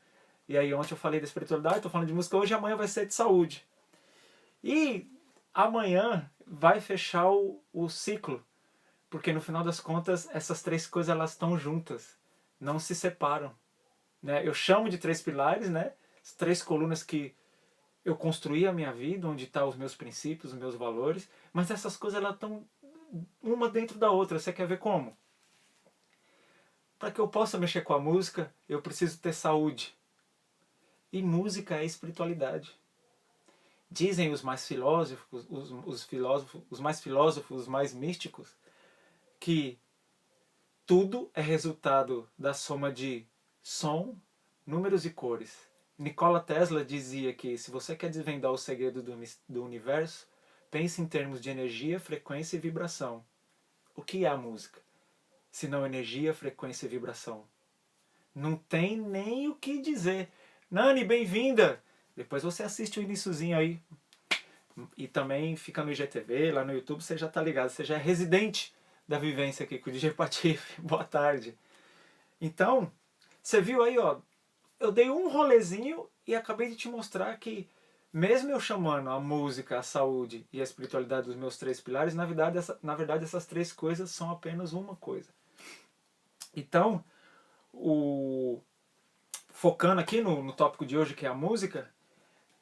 E aí ontem eu falei da espiritualidade, estou falando de música hoje, amanhã vai ser de saúde. E amanhã vai fechar o ciclo, porque no final das contas essas três coisas elas estão juntas, não se separam. Né? Eu chamo de três pilares, né? As três colunas que eu construí a minha vida, onde estão os meus princípios, os meus valores, mas essas coisas elas estão uma dentro da outra. Você quer ver como? Para que eu possa mexer com a música, eu preciso ter saúde. E música é espiritualidade. Dizem os mais filósofos, os mais filósofos, os mais místicos, que tudo é resultado da soma de som, números e cores. Nikola Tesla dizia que se você quer desvendar o segredo do universo, pense em termos de energia, frequência e vibração. O que é a música? Se não energia, frequência e vibração. Não tem nem o que dizer. Nani, bem-vinda! Depois você assiste o iniciozinho aí. E também fica no IGTV, lá no YouTube, você já tá ligado. Você já é residente da vivência aqui com o DJ Patife. Boa tarde. Então, você viu aí, ó. Eu dei um rolezinho e acabei de te mostrar que, mesmo eu chamando a música, a saúde e a espiritualidade dos meus três pilares, na verdade essas três coisas são apenas uma coisa. Então, focando aqui no tópico de hoje, que é a música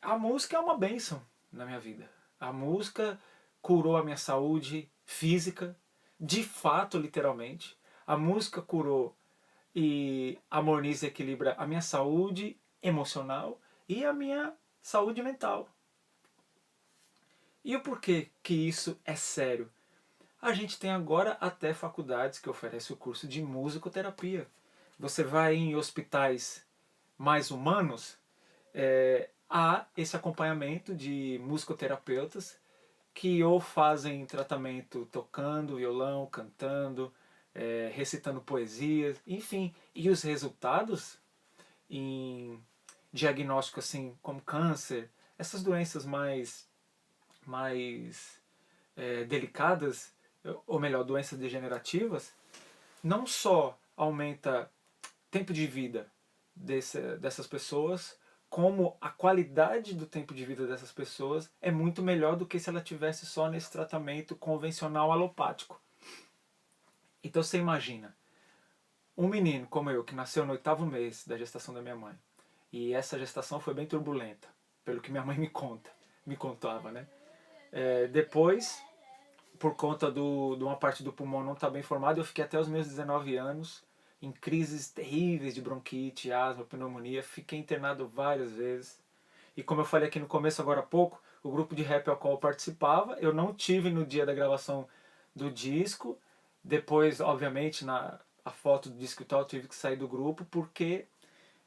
é uma bênção na minha vida. A música curou a minha saúde física, de fato, literalmente. A música curou e harmoniza e equilibra a minha saúde emocional e a minha saúde mental. E o porquê que isso é sério? A gente tem agora até faculdades que oferecem o curso de musicoterapia. Você vai em hospitais mais humanos, há esse acompanhamento de musicoterapeutas que ou fazem tratamento tocando violão, cantando, recitando poesias, enfim. E os resultados em diagnóstico assim como câncer, essas doenças mais delicadas, ou melhor, doenças degenerativas, não só aumenta tempo de vida dessas pessoas, como a qualidade do tempo de vida dessas pessoas é muito melhor do que se ela tivesse só nesse tratamento convencional alopático. Então você imagina, um menino como eu, que nasceu no 8º mês da gestação da minha mãe, e essa gestação foi bem turbulenta, pelo que minha mãe me contava, né? Depois, por conta de uma parte do pulmão não estar bem formada, eu fiquei até os meus 19 anos em crises terríveis de bronquite, asma, pneumonia. Fiquei internado várias vezes. E como eu falei aqui no começo, agora há pouco, o grupo de rap ao qual eu participava, eu não tive no dia da gravação do disco. Depois, obviamente, a foto do disco e tal, eu tive que sair do grupo porque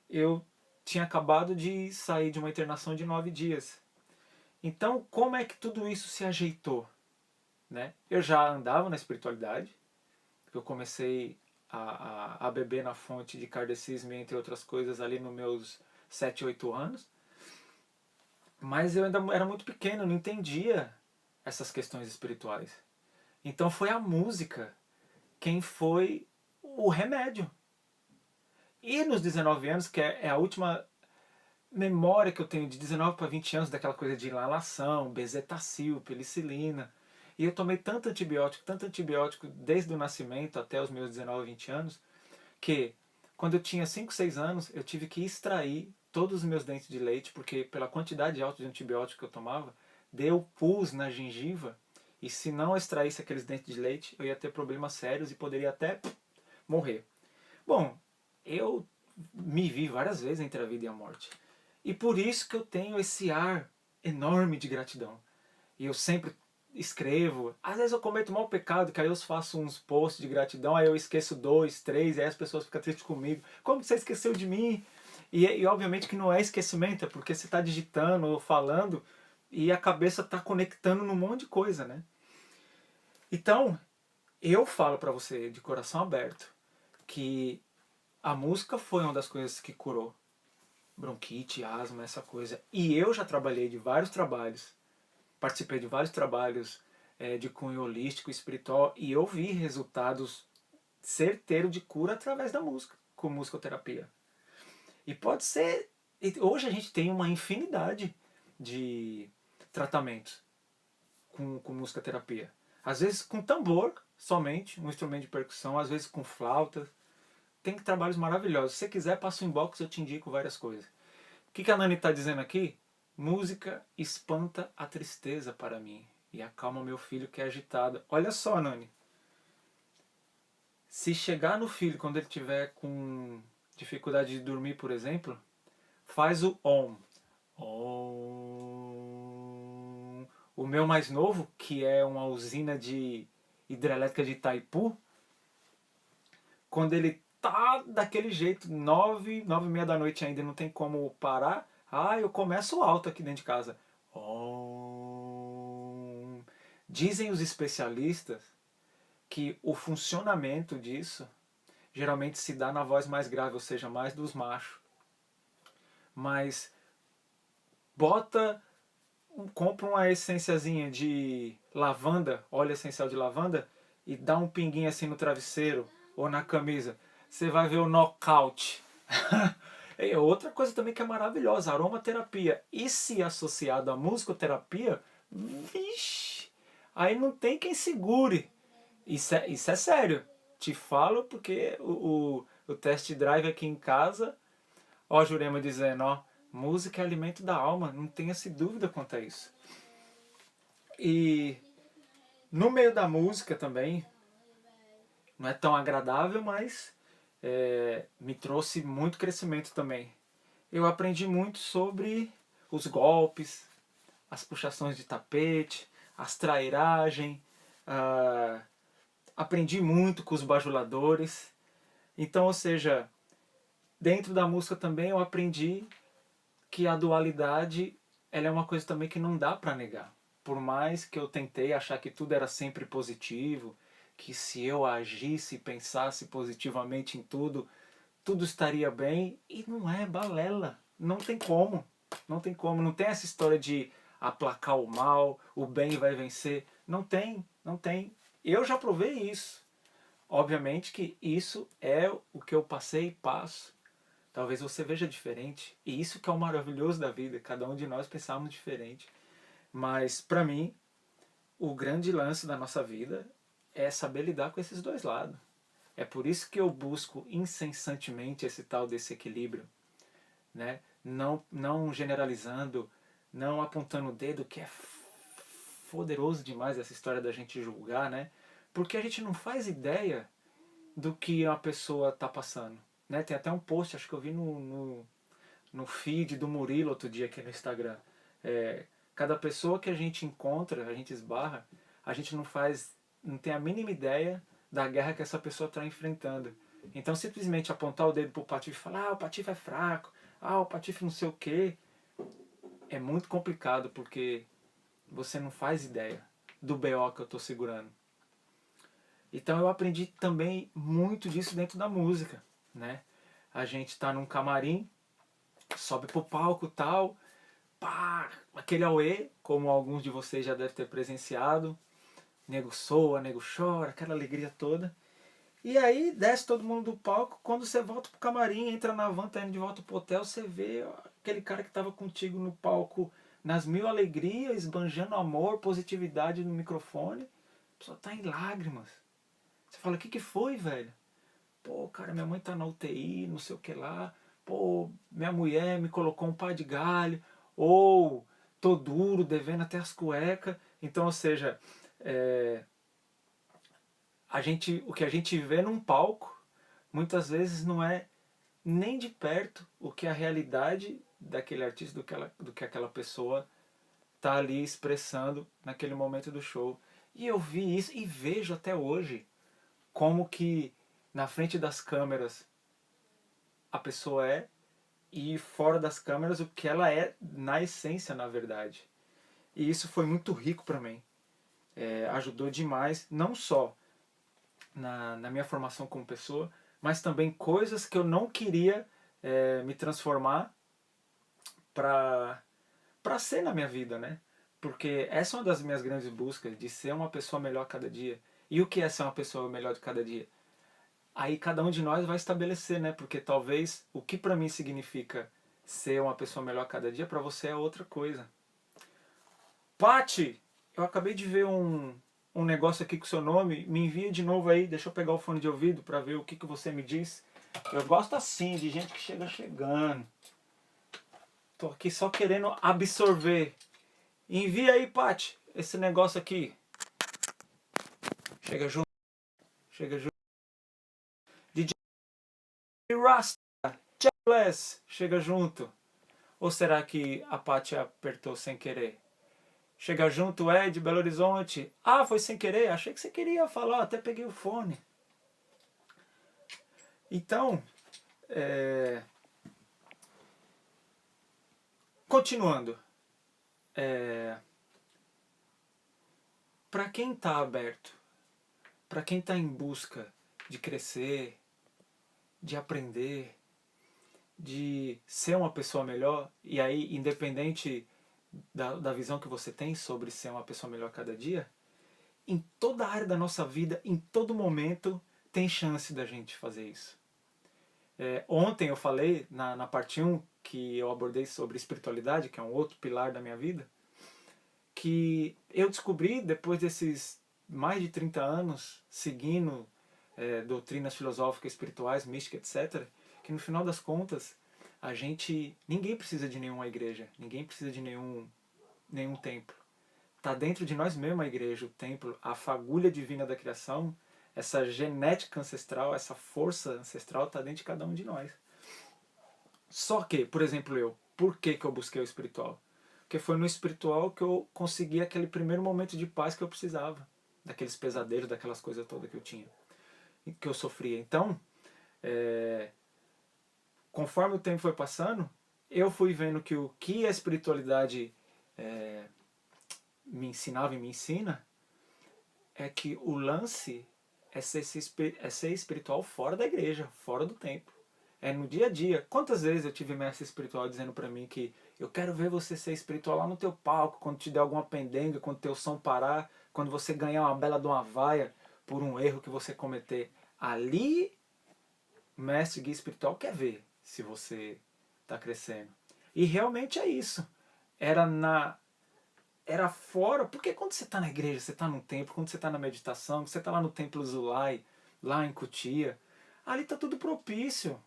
eu tinha acabado de sair de uma internação de 9 dias. Então, como é que tudo isso se ajeitou? Né? Eu já andava na espiritualidade, eu comecei a beber na fonte de kardecismo, entre outras coisas, ali nos meus 7, 8 anos. Mas eu ainda era muito pequeno, não entendia essas questões espirituais. Então foi a música quem foi o remédio. E nos 19 anos, que é a última memória que eu tenho de 19 para 20 anos, daquela coisa de inalação, bezetacil, penicilina. E eu tomei tanto antibiótico desde o nascimento até os meus 19, 20 anos, que quando eu tinha 5, 6 anos, eu tive que extrair todos os meus dentes de leite, porque pela quantidade alta de antibiótico que eu tomava, deu pus na gengiva, e se não extraísse aqueles dentes de leite, eu ia ter problemas sérios e poderia até morrer. Bom, eu me vi várias vezes entre a vida e a morte. E por isso que eu tenho esse ar enorme de gratidão. E eu sempre escrevo. Às vezes eu cometo um mau pecado, que aí eu faço uns posts de gratidão, aí eu esqueço 2, 3, aí as pessoas ficam tristes comigo. Como você esqueceu de mim? E obviamente que não é esquecimento, é porque você está digitando ou falando e a cabeça está conectando num monte de coisa, né? Então, eu falo para você de coração aberto que a música foi uma das coisas que curou bronquite, asma, essa coisa. E eu já trabalhei de vários trabalhos, participei de vários trabalhos de cunho holístico, espiritual, e eu vi resultados certeiros de cura através da música, com musicoterapia. E pode ser. Hoje a gente tem uma infinidade de tratamentos com musicoterapia. Às vezes com tambor somente, um instrumento de percussão, às vezes com flauta. Tem trabalhos maravilhosos. Se você quiser, passa o inbox, eu te indico várias coisas. O que a Nani está dizendo aqui? Música espanta a tristeza para mim e acalma meu filho que é agitado. Olha só, Nani. Se chegar no filho quando ele tiver com dificuldade de dormir, por exemplo, faz o Om. Om. O meu mais novo, que é uma usina de hidrelétrica de Itaipu, quando ele tá daquele jeito, 9, 9h30 da noite ainda, não tem como parar, eu começo alto aqui dentro de casa. Om. Dizem os especialistas que o funcionamento disso geralmente se dá na voz mais grave, ou seja, mais dos machos. Mas bota, compra uma essênciazinha de lavanda, óleo essencial de lavanda, e dá um pinguinho assim no travesseiro ou na camisa. Você vai ver o knockout. É outra coisa também que é maravilhosa, aromaterapia. E se associado à musicoterapia, vixe, aí não tem quem segure. Isso é sério. Te falo porque o test drive aqui em casa, ó, Jurema dizendo, ó, música é alimento da alma, não tenha-se dúvida quanto a isso. E no meio da música também, não é tão agradável, mas me trouxe muito crescimento também. Eu aprendi muito sobre os golpes, as puxações de tapete, as trairagens, aprendi muito com os bajuladores. Então, ou seja, dentro da música também eu aprendi que a dualidade ela é uma coisa também que não dá para negar. Por mais que eu tentei achar que tudo era sempre positivo, que se eu agisse e pensasse positivamente em tudo, tudo estaria bem, e não é balela. Não tem como. Não tem como. Não tem essa história de aplacar o mal, o bem vai vencer. Não tem, não tem. Eu já provei isso. Obviamente que isso é o que eu passei e passo. Talvez você veja diferente. E isso que é o maravilhoso da vida. Cada um de nós pensamos diferente. Mas, para mim, o grande lance da nossa vida é saber lidar com esses dois lados. É por isso que eu busco incessantemente esse tal desse equilíbrio. Né? Não generalizando, não apontando o dedo, que é poderoso demais essa história da gente julgar, né? Porque a gente não faz ideia do que a pessoa está passando. Né? Tem até um post, acho que eu vi no feed do Murilo outro dia aqui no Instagram. Cada pessoa que a gente encontra, a gente esbarra, a gente não tem a mínima ideia da guerra que essa pessoa está enfrentando. Então simplesmente apontar o dedo pro Patife e falar, o Patife é fraco, o Patife não sei o quê, é muito complicado porque você não faz ideia do BO que eu estou segurando. Então eu aprendi também muito disso dentro da música, né? A gente está num camarim, sobe pro palco e tal, pá, aquele auê, como alguns de vocês já devem ter presenciado, nego soa, nego chora, aquela alegria toda. E aí desce todo mundo do palco, quando você volta pro camarim, entra na van, tá indo de volta pro hotel, você vê aquele cara que tava contigo no palco nas mil alegrias, esbanjando amor, positividade no microfone, a pessoa tá em lágrimas. Você fala, o que foi, velho? Pô, cara, minha mãe tá na UTI, não sei o que lá. Pô, minha mulher me colocou um pá de galho. Ou tô duro, devendo até as cuecas. Então, ou seja, o que a gente vê num palco muitas vezes não é nem de perto o que a realidade daquele artista, do que aquela pessoa tá ali expressando naquele momento do show. E eu vi isso e vejo até hoje como que na frente das câmeras a pessoa é e fora das câmeras o que ela é na essência, na verdade. E isso foi muito rico para mim. Ajudou demais, não só na minha formação como pessoa, mas também coisas que eu não queria me transformar para ser na minha vida, né? Porque essa é uma das minhas grandes buscas, de ser uma pessoa melhor a cada dia. E o que é ser uma pessoa melhor de cada dia? Aí cada um de nós vai estabelecer, né? Porque talvez o que para mim significa ser uma pessoa melhor a cada dia, para você é outra coisa. Pati, eu acabei de ver um negócio aqui com o seu nome, me envia de novo aí, deixa eu pegar o fone de ouvido para ver o que você me diz. Eu gosto assim, de gente que chega chegando. Tô aqui só querendo absorver. Envia aí, Pati, esse negócio aqui. Chega junto. Chega junto. DJ Rasta, Bless, chega junto. Ou será que a Pati apertou sem querer? Chega junto, Ed, Belo Horizonte. Ah, foi sem querer? Achei que você queria falar, até peguei o fone. Então, continuando. Para quem está aberto, para quem está em busca de crescer, de aprender, de ser uma pessoa melhor, e aí, independente da visão que você tem sobre ser uma pessoa melhor a cada dia, em toda a área da nossa vida, em todo momento, tem chance da gente fazer isso. Ontem eu falei, na parte 1, que eu abordei sobre espiritualidade, que é um outro pilar da minha vida, que eu descobri, depois desses mais de 30 anos, seguindo doutrinas filosóficas, espirituais, místicas, etc., que no final das contas, ninguém precisa de nenhuma igreja, ninguém precisa de nenhum templo. Está dentro de nós mesmos a igreja, o templo, a fagulha divina da criação, essa genética ancestral, essa força ancestral está dentro de cada um de nós. Só que, por exemplo, por que eu busquei o espiritual? Porque foi no espiritual que eu consegui aquele primeiro momento de paz que eu precisava, daqueles pesadelos, daquelas coisas todas que eu tinha, que eu sofria. Então, conforme o tempo foi passando, eu fui vendo que o que a espiritualidade me ensinava e me ensina é que o lance é ser espiritual fora da igreja, fora do templo. É no dia a dia. Quantas vezes eu tive mestre espiritual dizendo pra mim que eu quero ver você ser espiritual lá no teu palco, quando te der alguma pendenga, quando teu som parar, quando você ganhar uma bela de uma vaia por um erro que você cometer. Ali, mestre guia espiritual quer ver se você está crescendo. E realmente é isso. Era fora, porque quando você está na igreja, você está no templo, quando você está na meditação, você está lá no templo Zulai, lá em Cutia, ali está tudo propício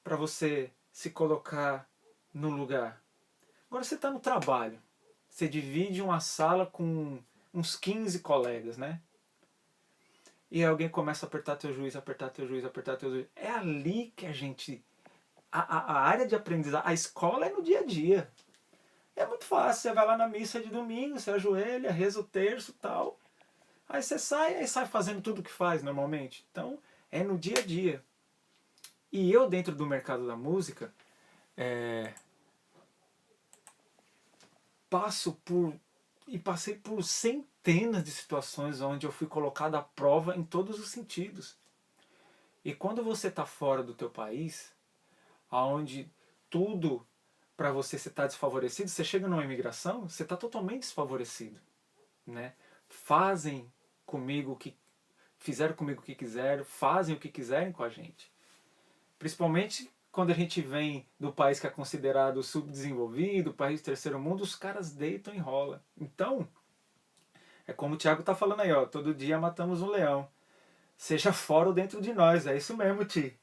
para você se colocar no lugar. Agora você está no trabalho, você divide uma sala com uns 15 colegas, né? E alguém começa a apertar teu juiz, apertar teu juiz, apertar teu juiz. É ali que a gente... A área de aprendizagem, a escola é no dia a dia. É muito fácil, você vai lá na missa de domingo, você ajoelha, reza o terço e tal. Aí você sai fazendo tudo o que faz normalmente. Então, é no dia a dia. E eu, dentro do mercado da música, passei por centenas de situações onde eu fui colocado à prova em todos os sentidos. E quando você está fora do teu país, onde tudo para você está desfavorecido, você chega numa imigração, você está totalmente desfavorecido, né? Fizeram comigo o que quiseram, fazem o que quiserem com a gente. Principalmente quando a gente vem do país que é considerado subdesenvolvido, país do terceiro mundo, os caras deitam e rolam. Então, é como o Thiago está falando aí, ó, todo dia matamos um leão. Seja fora ou dentro de nós, é isso mesmo, Ti.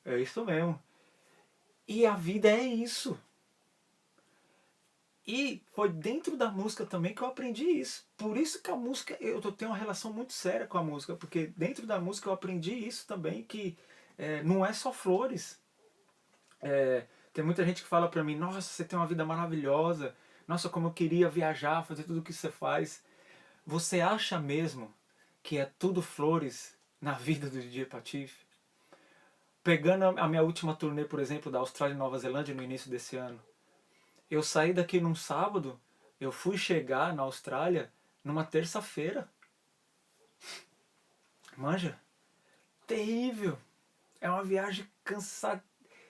É isso mesmo. E a vida é isso. E foi dentro da música também que eu aprendi isso. Por isso que a música, eu tenho uma relação muito séria com a música, porque dentro da música eu aprendi isso também, que não é só flores. Tem muita gente que fala pra mim, nossa, você tem uma vida maravilhosa, nossa, como eu queria viajar, fazer tudo o que você faz. Você acha mesmo que é tudo flores na vida do DJ Patife? Pegando a minha última turnê, por exemplo, da Austrália e Nova Zelândia no início desse ano, eu saí daqui num sábado, eu fui chegar na Austrália numa terça-feira. Manja? Terrível. É uma viagem cansada.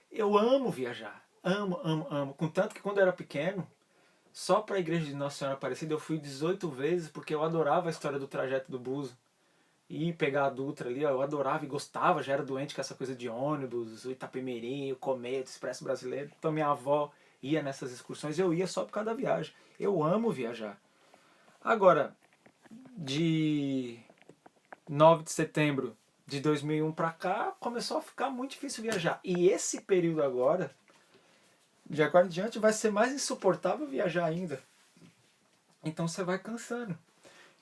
Eu amo viajar. Amo, amo, amo. Contanto que quando eu era pequeno, só para a igreja de Nossa Senhora Aparecida eu fui 18 vezes porque eu adorava a história do trajeto do Buzo. E pegar a Dutra ali, ó, eu adorava e gostava, já era doente com essa coisa de ônibus, o Itapemirim, o Cometa, o Expresso Brasileiro. Então minha avó ia nessas excursões, eu ia só por causa da viagem. Eu amo viajar. Agora, de 9 de setembro de 2001 para cá, começou a ficar muito difícil viajar. E esse período agora, de agora em diante, vai ser mais insuportável viajar ainda. Então você vai cansando.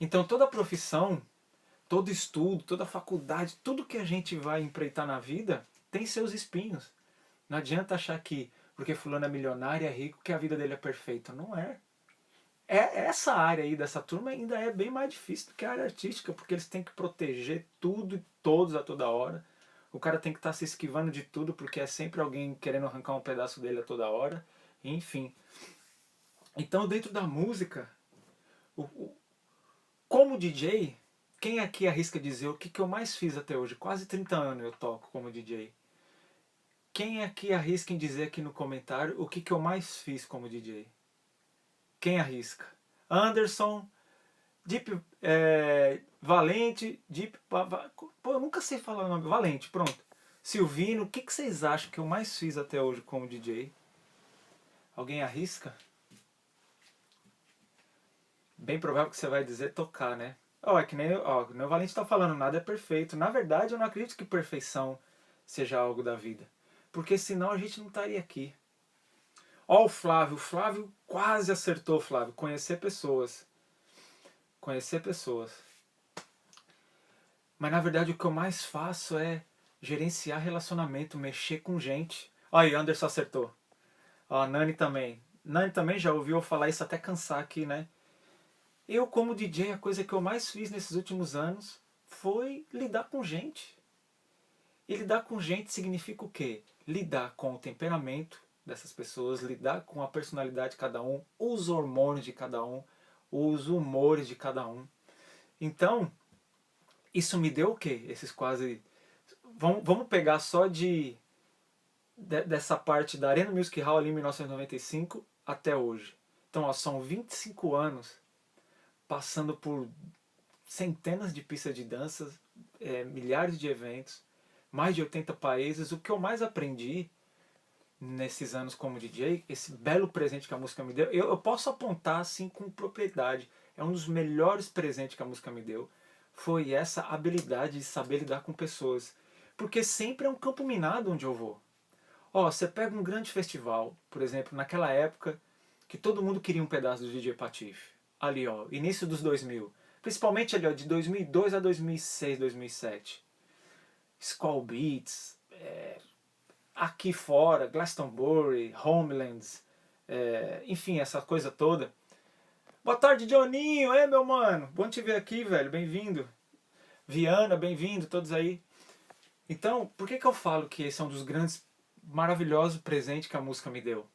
Então toda profissão, todo estudo, toda faculdade, tudo que a gente vai empreitar na vida tem seus espinhos. Não adianta achar que porque fulano é milionário e é rico que a vida dele é perfeita. Não é. Essa área aí dessa turma ainda é bem mais difícil do que a área artística, porque eles têm que proteger tudo e todos a toda hora. O cara tem que estar se esquivando de tudo, porque é sempre alguém querendo arrancar um pedaço dele a toda hora. Enfim. Então, dentro da música, como DJ, quem aqui arrisca dizer o que eu mais fiz até hoje? Quase 30 anos eu toco como DJ. Quem aqui arrisca em dizer aqui no comentário o que eu mais fiz como DJ? Quem arrisca? Anderson, Deep, Valente, Deep, pô, eu nunca sei falar o nome. Valente, pronto. Silvino, o que vocês acham que eu mais fiz até hoje como DJ? Alguém arrisca? Bem provável que você vai dizer tocar, né? É que nem o Valente tá falando, nada é perfeito. Na verdade, eu não acredito que perfeição seja algo da vida. Porque senão a gente não estaria aqui. Ó, o Flávio quase acertou, Flávio. Conhecer pessoas. Conhecer pessoas. Mas na verdade o que eu mais faço é gerenciar relacionamento, mexer com gente. Ó, aí, Anderson acertou. Ó, Nani também. Nani também já ouviu eu falar isso até cansar aqui, né? Eu, como DJ, a coisa que eu mais fiz nesses últimos anos foi lidar com gente. E lidar com gente significa o quê? Lidar com o temperamento dessas pessoas, lidar com a personalidade de cada um, os hormônios de cada um, os humores de cada um. Então, isso me deu o quê? Esses quase... Vamos pegar só dessa parte da Arena Music Hall ali em 1995 até hoje. Então, ó, são 25 anos passando por centenas de pistas de dança, milhares de eventos, mais de 80 países. O que eu mais aprendi nesses anos como DJ, esse belo presente que a música me deu, eu posso apontar assim com propriedade, é um dos melhores presentes que a música me deu, foi essa habilidade de saber lidar com pessoas. Porque sempre é um campo minado onde eu vou. Ó, você pega um grande festival, por exemplo, naquela época que todo mundo queria um pedaço do DJ Patife. Ali, ó, início dos 2000. Principalmente ali, ó, de 2002 a 2006, 2007. Skull Beats, aqui fora, Glastonbury, Homelands, enfim, essa coisa toda. Boa tarde, Johninho! Meu mano! Bom te ver aqui, velho. Bem-vindo. Viana, bem-vindo, todos aí. Então, por que eu falo que esse é um dos grandes, maravilhosos presentes que a música me deu?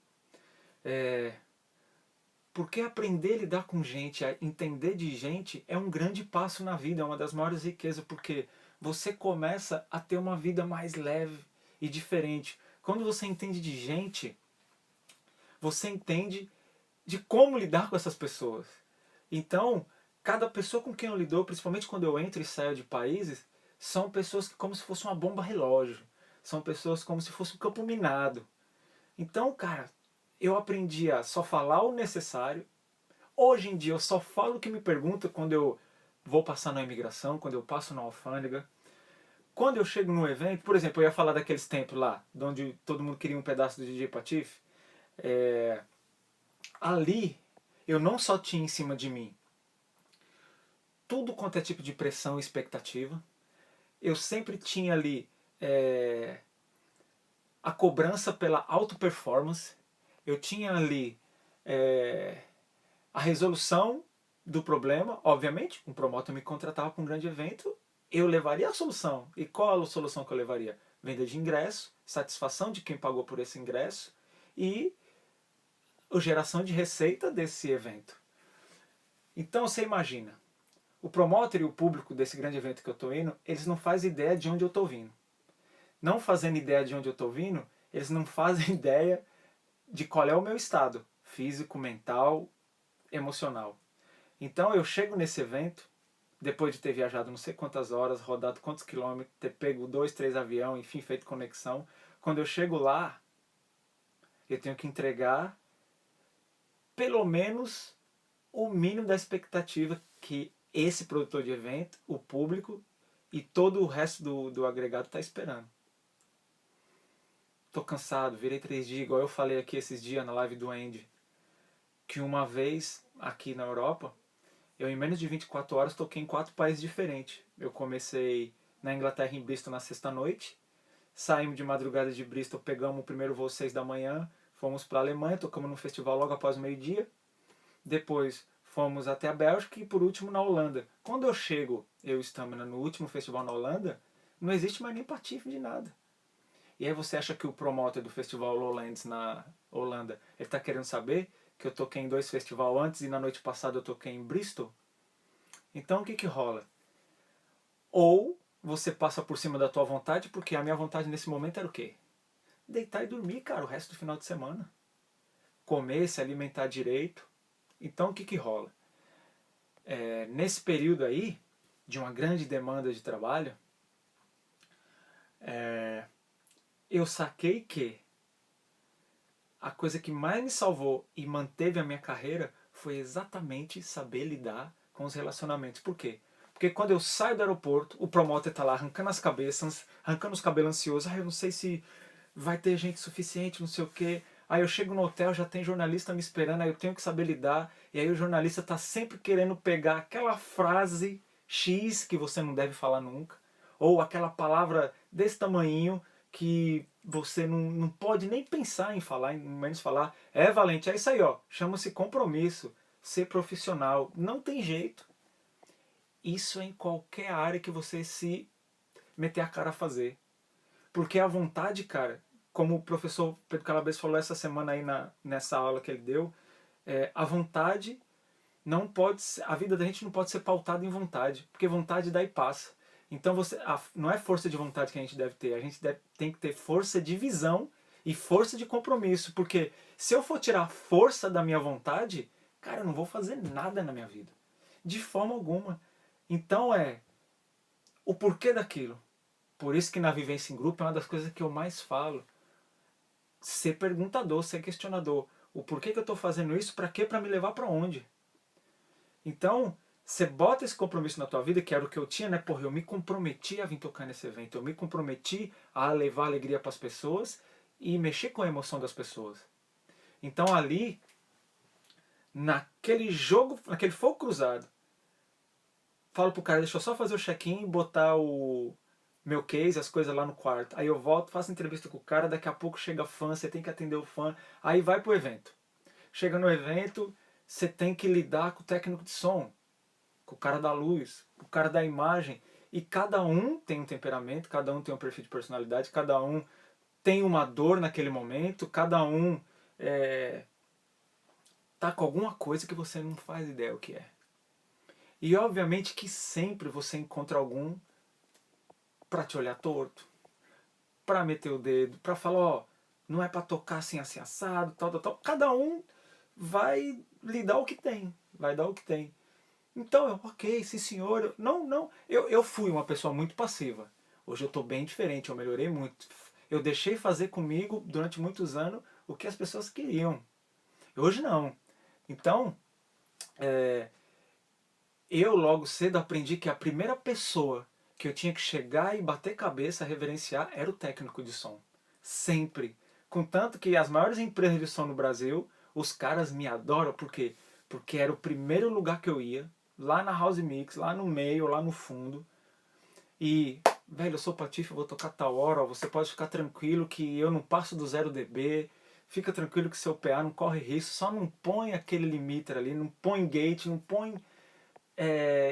Porque aprender a lidar com gente, a entender de gente, é um grande passo na vida, é uma das maiores riquezas, porque você começa a ter uma vida mais leve e diferente. Quando você entende de gente, você entende de como lidar com essas pessoas. Então, cada pessoa com quem eu lido, principalmente quando eu entro e saio de países, são pessoas que como se fosse uma bomba relógio. São pessoas como se fosse um campo minado. Então, cara, eu aprendi a só falar o necessário. Hoje em dia eu só falo o que me perguntam quando eu vou passar na imigração, quando eu passo na alfândega. Quando eu chego num evento, por exemplo, eu ia falar daqueles tempos lá, de onde todo mundo queria um pedaço do DJ Patife. Ali, eu não só tinha em cima de mim tudo quanto é tipo de pressão e expectativa. Eu sempre tinha ali a cobrança pela auto-performance, eu tinha ali a resolução do problema. Obviamente, um promotor me contratava para um grande evento, eu levaria a solução. E qual a solução que eu levaria? Venda de ingresso, satisfação de quem pagou por esse ingresso e a geração de receita desse evento. Então você imagina, o promotor e o público desse grande evento que eu estou indo, eles não fazem ideia de onde eu estou vindo. Não fazendo ideia de onde eu estou vindo, eles não fazem ideia de qual é o meu estado físico, mental, emocional. Então eu chego nesse evento, depois de ter viajado não sei quantas horas, rodado quantos quilômetros, ter pego 2, 3 aviões, enfim, feito conexão. Quando eu chego lá, eu tenho que entregar pelo menos o mínimo da expectativa que esse produtor de evento, o público e todo o resto do agregado está esperando. Tô cansado, virei 3 dias, igual eu falei aqui esses dias na live do Andy, que uma vez aqui na Europa, eu em menos de 24 horas toquei em 4 países diferentes. Eu comecei na Inglaterra, em Bristol, na sexta-noite, saímos de madrugada de Bristol, pegamos o primeiro voo às 6 da manhã, fomos para a Alemanha, tocamos no festival logo após o meio-dia, depois fomos até a Bélgica e por último na Holanda. Quando eu chego, eu estamos no último festival na Holanda, não existe mais nem patife de nada. E aí você acha que o promotor do festival Lowlands na Holanda, ele está querendo saber que eu toquei em 2 festivais antes e na noite passada eu toquei em Bristol? Então o que que rola? Ou você passa por cima da tua vontade, porque a minha vontade nesse momento era o quê? Deitar e dormir, cara, o resto do final de semana. Comer, se alimentar direito. Então o que que rola? Nesse período aí, de uma grande demanda de trabalho, eu saquei que a coisa que mais me salvou e manteve a minha carreira foi exatamente saber lidar com os relacionamentos. Por quê? Porque quando eu saio do aeroporto, o promotor está lá arrancando as cabeças, arrancando os cabelos ansiosos. Eu não sei se vai ter gente suficiente, não sei o quê. Aí eu chego no hotel, já tem jornalista me esperando, aí eu tenho que saber lidar. E aí o jornalista está sempre querendo pegar aquela frase X que você não deve falar nunca. Ou aquela palavra desse tamanhinho que você não pode nem pensar em falar, menos falar. Valente, é isso aí, ó. Chama-se compromisso, ser profissional. Não tem jeito. Isso é em qualquer área que você se meter a cara a fazer. Porque a vontade, cara, como o professor Pedro Calabres falou essa semana aí nessa aula que ele deu, a vontade não pode ser, a vida da gente não pode ser pautada em vontade, porque vontade dá e passa. Então não é força de vontade que a gente deve ter, a gente tem que ter força de visão e força de compromisso, porque se eu for tirar a força da minha vontade, cara, eu não vou fazer nada na minha vida, de forma alguma. Então o porquê daquilo. Por isso que na vivência em grupo é uma das coisas que eu mais falo. Ser perguntador, ser questionador. O porquê que eu estou fazendo isso, para quê, para me levar para onde? Então, você bota esse compromisso na tua vida, que era o que eu tinha, né? Porra, eu me comprometi a vir tocar nesse evento, eu me comprometi a levar alegria para as pessoas e mexer com a emoção das pessoas. Então ali, naquele jogo, naquele fogo cruzado, falo pro cara, deixa eu só fazer o check-in, botar o meu case, as coisas lá no quarto. Aí eu volto, faço entrevista com o cara, daqui a pouco chega fã, você tem que atender o fã, aí vai pro evento. Chega no evento, você tem que lidar com o técnico de som, com o cara da luz, com o cara da imagem, e cada um tem um temperamento, cada um tem um perfil de personalidade, cada um tem uma dor naquele momento, cada um tá com alguma coisa que você não faz ideia o que é. E obviamente que sempre você encontra algum para te olhar torto, para meter o dedo, para falar, ó, não é para tocar assim, assim, assado, tal, tal, tal. Cada um vai lhe dar o que tem, vai dar o que tem. Então, ok, sim senhor. Não, eu fui uma pessoa muito passiva. Hoje eu estou bem diferente, eu melhorei muito. Eu deixei fazer comigo, durante muitos anos, o que as pessoas queriam. Hoje não. Então, eu logo cedo aprendi que a primeira pessoa que eu tinha que chegar e bater cabeça, reverenciar, era o técnico de som. Sempre. Contanto que as maiores empresas de som no Brasil, os caras me adoram, por quê? Porque era o primeiro lugar que eu ia, lá na House Mix, lá no meio, lá no fundo. E velho, eu sou patife, eu vou tocar tal hora, ó, você pode ficar tranquilo que eu não passo do 0 dB, fica tranquilo que seu PA não corre risco, só não põe aquele limiter ali, não põe gate, não põe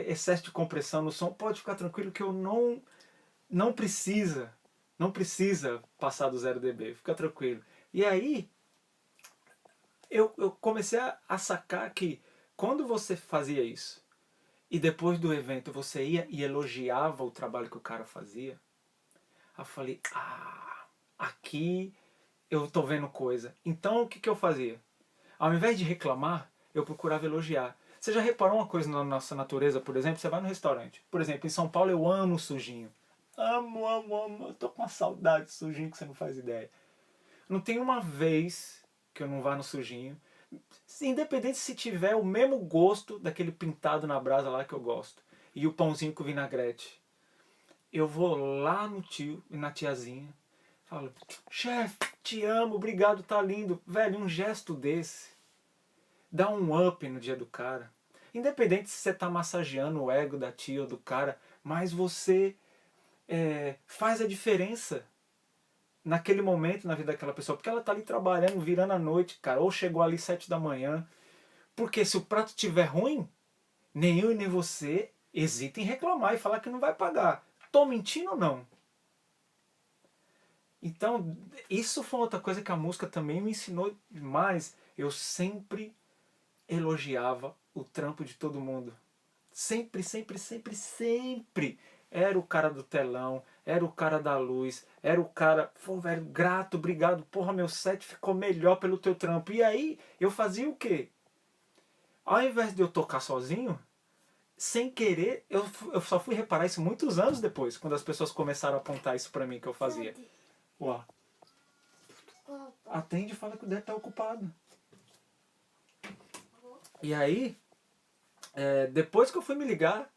excesso de compressão no som, pode ficar tranquilo que eu não precisa, não precisa passar do 0 dB, fica tranquilo. E aí, eu comecei a sacar que quando você fazia isso, e depois do evento você ia e elogiava o trabalho que o cara fazia, eu falei, aqui eu tô vendo coisa. Então o que, que eu fazia? Ao invés de reclamar, eu procurava elogiar. Você já reparou uma coisa na nossa natureza, por exemplo? Você vai no restaurante. Por exemplo, em São Paulo eu amo sujinho. Amo, amo, amo. Eu tô com uma saudade de sujinho que você não faz ideia. Não tem uma vez que eu não vá no sujinho. Independente se tiver o mesmo gosto daquele pintado na brasa lá que eu gosto. E o pãozinho com vinagrete. Eu vou lá no tio e na tiazinha. Falo, chefe, te amo, obrigado, tá lindo. Velho, um gesto desse dá um up no dia do cara. Independente se você tá massageando o ego da tia ou do cara, mas você faz a diferença naquele momento na vida daquela pessoa. Porque ela tá ali trabalhando, virando a noite, cara. Ou chegou ali 7 da manhã. Porque se o prato estiver ruim, nem eu e nem você hesita em reclamar e falar que não vai pagar. Tô mentindo ou não? Então, isso foi outra coisa que a música também me ensinou demais. Eu sempre elogiava o trampo de todo mundo. Sempre, sempre, sempre, sempre. Era o cara do telão, era o cara da luz, era o cara, pô, velho, grato, obrigado, porra, meu set ficou melhor pelo teu trampo. E aí, eu fazia o quê? Ao invés de eu tocar sozinho, sem querer, eu só fui reparar isso muitos anos depois, quando as pessoas começaram a apontar isso pra mim que eu fazia. Uau. Atende e fala que o Dé tá ocupado. E aí, depois que eu fui me ligar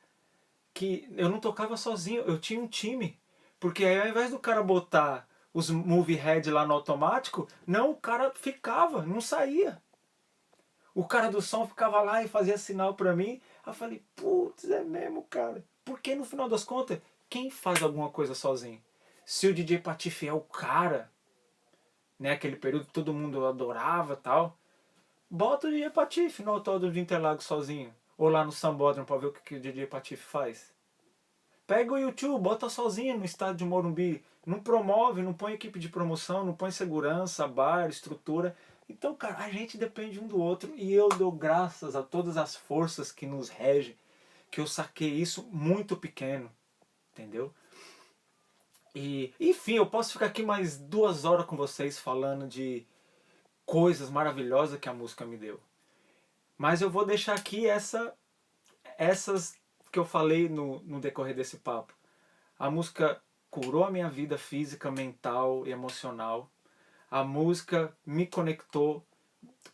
que eu não tocava sozinho, eu tinha um time. Porque aí ao invés do cara botar os movie head lá no automático, não, o cara ficava, não saía. O cara do som ficava lá e fazia sinal pra mim. Aí eu falei, putz, é mesmo, cara. Porque no final das contas, quem faz alguma coisa sozinho? Se o DJ Patife é o cara, né, aquele período que todo mundo adorava e tal, bota o DJ Patife no Autódromo de Interlagos sozinho. Ou lá no Sambódromo pra ver o que o DJ Patife faz. Pega o YouTube, bota sozinho no estádio de Morumbi. Não promove, não põe equipe de promoção, não põe segurança, bar, estrutura. Então, cara, a gente depende um do outro. E eu dou graças a todas as forças que nos regem, que eu saquei isso muito pequeno. Entendeu? E, enfim, eu posso ficar aqui mais 2 horas com vocês falando de coisas maravilhosas que a música me deu. Mas eu vou deixar aqui essas que eu falei no decorrer desse papo. A música curou a minha vida física, mental e emocional. A música me conectou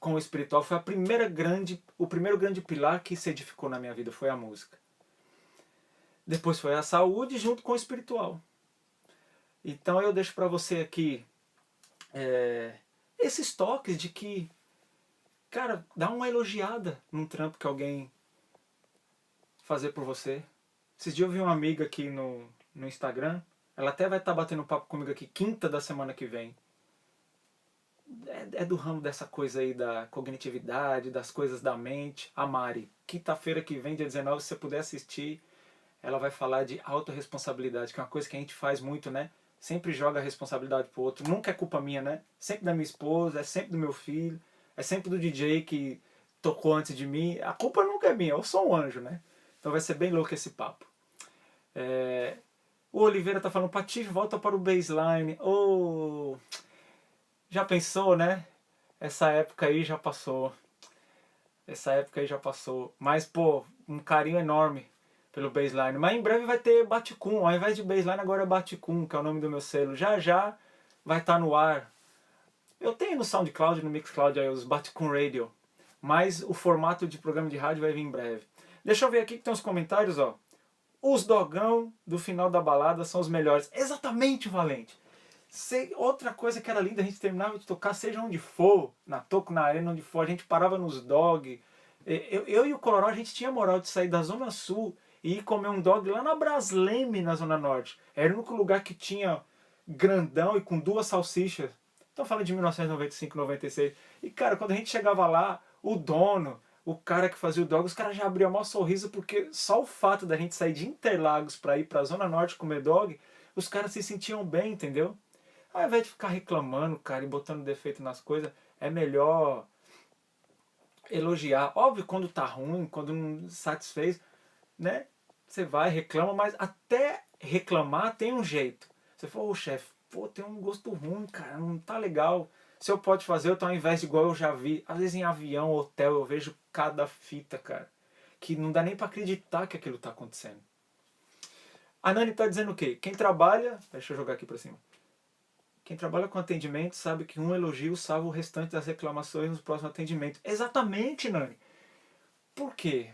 com o espiritual. Foi o primeiro grande pilar que se edificou na minha vida, foi a música. Depois foi a saúde junto com o espiritual. Então eu deixo para você aqui esses toques de que, cara, dá uma elogiada num trampo que alguém fazer por você. Esses dias eu vi uma amiga aqui no Instagram, ela até vai estar batendo papo comigo aqui quinta da semana que vem. É do ramo dessa coisa aí da cognitividade, das coisas da mente. A Mari, quinta-feira que vem, dia 19, se você puder assistir, ela vai falar de autorresponsabilidade, que é uma coisa que a gente faz muito, né? Sempre joga a responsabilidade pro outro. Nunca é culpa minha, né? Sempre da minha esposa, é sempre do meu filho, é sempre do DJ que tocou antes de mim. A culpa nunca é minha, eu sou um anjo, né? Então vai ser bem louco esse papo. O Oliveira tá falando, Patife, volta para o baseline. Oh, já pensou, né? Essa época aí já passou. Essa época aí já passou. Mas, pô, um carinho enorme pelo baseline. Mas em breve vai ter Baticum. Ao invés de baseline, agora é Baticum, que é o nome do meu selo. Já já vai estar no ar. Eu tenho no SoundCloud, no Mixcloud aí, os Baticum Radio. Mas o formato de programa de rádio vai vir em breve. Deixa eu ver aqui que tem uns comentários, ó. Os dogão do final da balada são os melhores. Exatamente, Valente. Outra coisa que era linda, a gente terminava de tocar, seja onde for, na toco, na arena, onde for, a gente parava nos dog. Eu e o Coronel, a gente tinha moral de sair da Zona Sul e ir comer um dog lá na Brasleme, na Zona Norte. Era o único lugar que tinha grandão e com 2 salsichas. Estou falando de 1995, 96. E, cara, quando a gente chegava lá, o dono, o cara que fazia o dog, os caras já abriam o maior sorriso, porque só o fato da gente sair de Interlagos para ir para a Zona Norte comer dog, os caras se sentiam bem, entendeu? Ao invés de ficar reclamando, cara, e botando defeito nas coisas, é melhor elogiar. Óbvio, quando tá ruim, quando não satisfez, né? Você vai, reclama, mas até reclamar tem um jeito. Você fala, ô chefe, pô, tem um gosto ruim, cara, não tá legal. Se eu pode fazer, eu tô ao invés de igual eu já vi. Às vezes em avião, hotel, eu vejo cada fita, cara, que não dá nem pra acreditar que aquilo tá acontecendo. A Nani tá dizendo o quê? Quem trabalha... Deixa eu jogar aqui pra cima. Quem trabalha com atendimento sabe que um elogio salva o restante das reclamações no próximo atendimento. Exatamente, Nani. Por quê?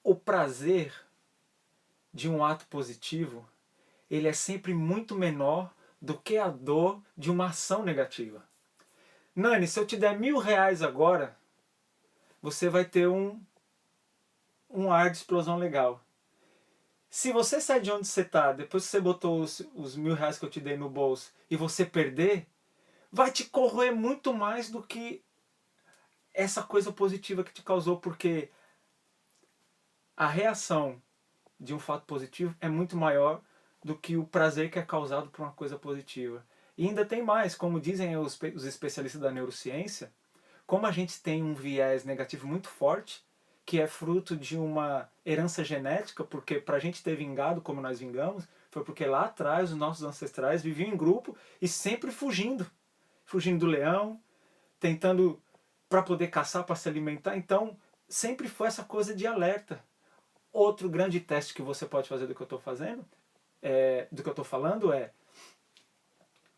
O prazer de um ato positivo, ele é sempre muito menor do que a dor de uma ação negativa. Nani, se eu te der R$ 1.000 agora, você vai ter um ar de explosão legal. Se você sair de onde você está, depois que você botou os R$ 1.000 que eu te dei no bolso, e você perder, vai te corroer muito mais do que essa coisa positiva que te causou, porque a reação de um fato positivo é muito maior do que o prazer que é causado por uma coisa positiva. E ainda tem mais, como dizem os especialistas da neurociência, como a gente tem um viés negativo muito forte, que é fruto de uma herança genética, porque para a gente ter vingado como nós vingamos, foi porque lá atrás os nossos ancestrais viviam em grupo e sempre fugindo. Fugindo do leão, tentando para poder caçar, para se alimentar. Então, sempre foi essa coisa de alerta. Outro grande teste que você pode fazer do que eu estou fazendo, do que eu estou falando é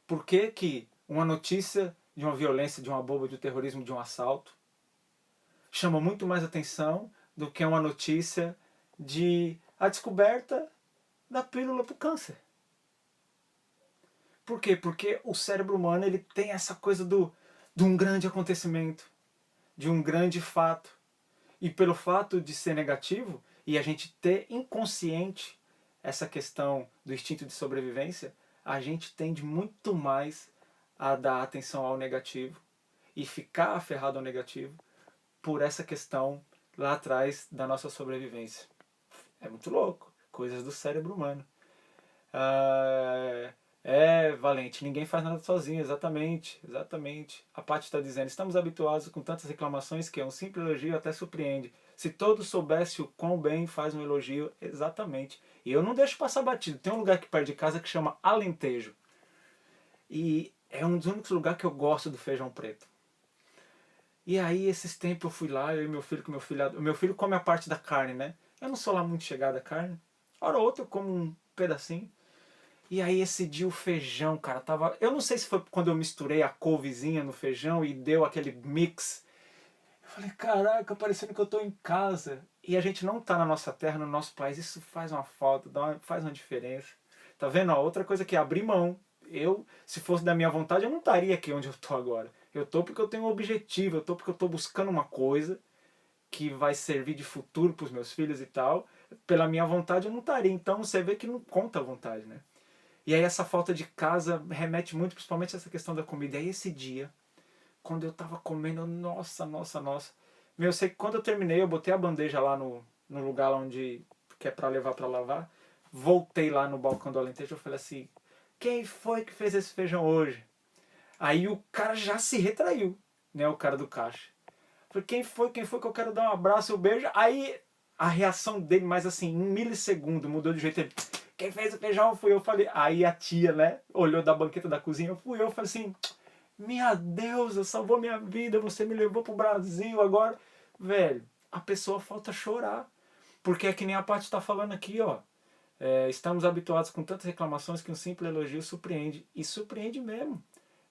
por que que uma notícia de uma violência, de uma bomba, de um terrorismo, de um assalto, chama muito mais atenção do que uma notícia de a descoberta da pílula para o câncer. Por quê? Porque o cérebro humano ele tem essa coisa de um grande acontecimento, de um grande fato. E pelo fato de ser negativo, e a gente ter inconsciente essa questão do instinto de sobrevivência, a gente tende muito mais a dar atenção ao negativo e ficar aferrado ao negativo por essa questão lá atrás da nossa sobrevivência. É muito louco. Coisas do cérebro humano. Valente, ninguém faz nada sozinho, exatamente, exatamente. A Paty está dizendo, estamos habituados com tantas reclamações que um simples elogio até surpreende. Se todos soubessem o quão bem faz um elogio, exatamente. E eu não deixo passar batido. Tem um lugar aqui perto de casa que chama Alentejo. E é um dos únicos lugares que eu gosto do feijão preto. E aí, esses tempos eu fui lá, eu e meu filho, com meu filho come a parte da carne, né? Eu não sou lá muito chegado à carne. Hora ou outra eu como um pedacinho. E aí esse dia o feijão, cara, tava... Eu não sei se foi quando eu misturei a couvezinha no feijão e deu aquele mix. Eu falei, caraca, parecendo que eu tô em casa. E a gente não tá na nossa terra, no nosso país. Isso faz uma falta, faz uma diferença. Tá vendo? Ó, outra coisa que é abrir mão. Eu, se fosse da minha vontade, eu não estaria aqui onde eu tô agora. Eu tô porque eu tenho um objetivo, eu tô porque eu tô buscando uma coisa que vai servir de futuro pros meus filhos e tal. Pela minha vontade eu não estaria. Então você vê que não conta a vontade, né? E aí essa falta de casa remete muito, principalmente a essa questão da comida. E aí esse dia, quando eu tava comendo, nossa. Meu, eu sei que quando eu terminei, eu botei a bandeja lá no lugar lá onde que é pra levar pra lavar. Voltei lá no balcão do Alentejo, eu falei assim, quem foi que fez esse feijão hoje? Aí o cara já se retraiu, né, o cara do caixa. Eu falei, quem foi que eu quero dar um abraço e um beijo? Aí a reação dele, mais assim, em 1 milissegundo, mudou de jeito. Ele, quem fez o feijão fui eu. Falei, aí a tia, né, olhou da banqueta da cozinha, fui eu, falei assim, minha deusa, salvou minha vida, você me levou pro Brasil agora. Velho, a pessoa falta chorar. Porque é que nem a Paty tá falando aqui, ó. Estamos habituados com tantas reclamações que um simples elogio surpreende. E surpreende mesmo.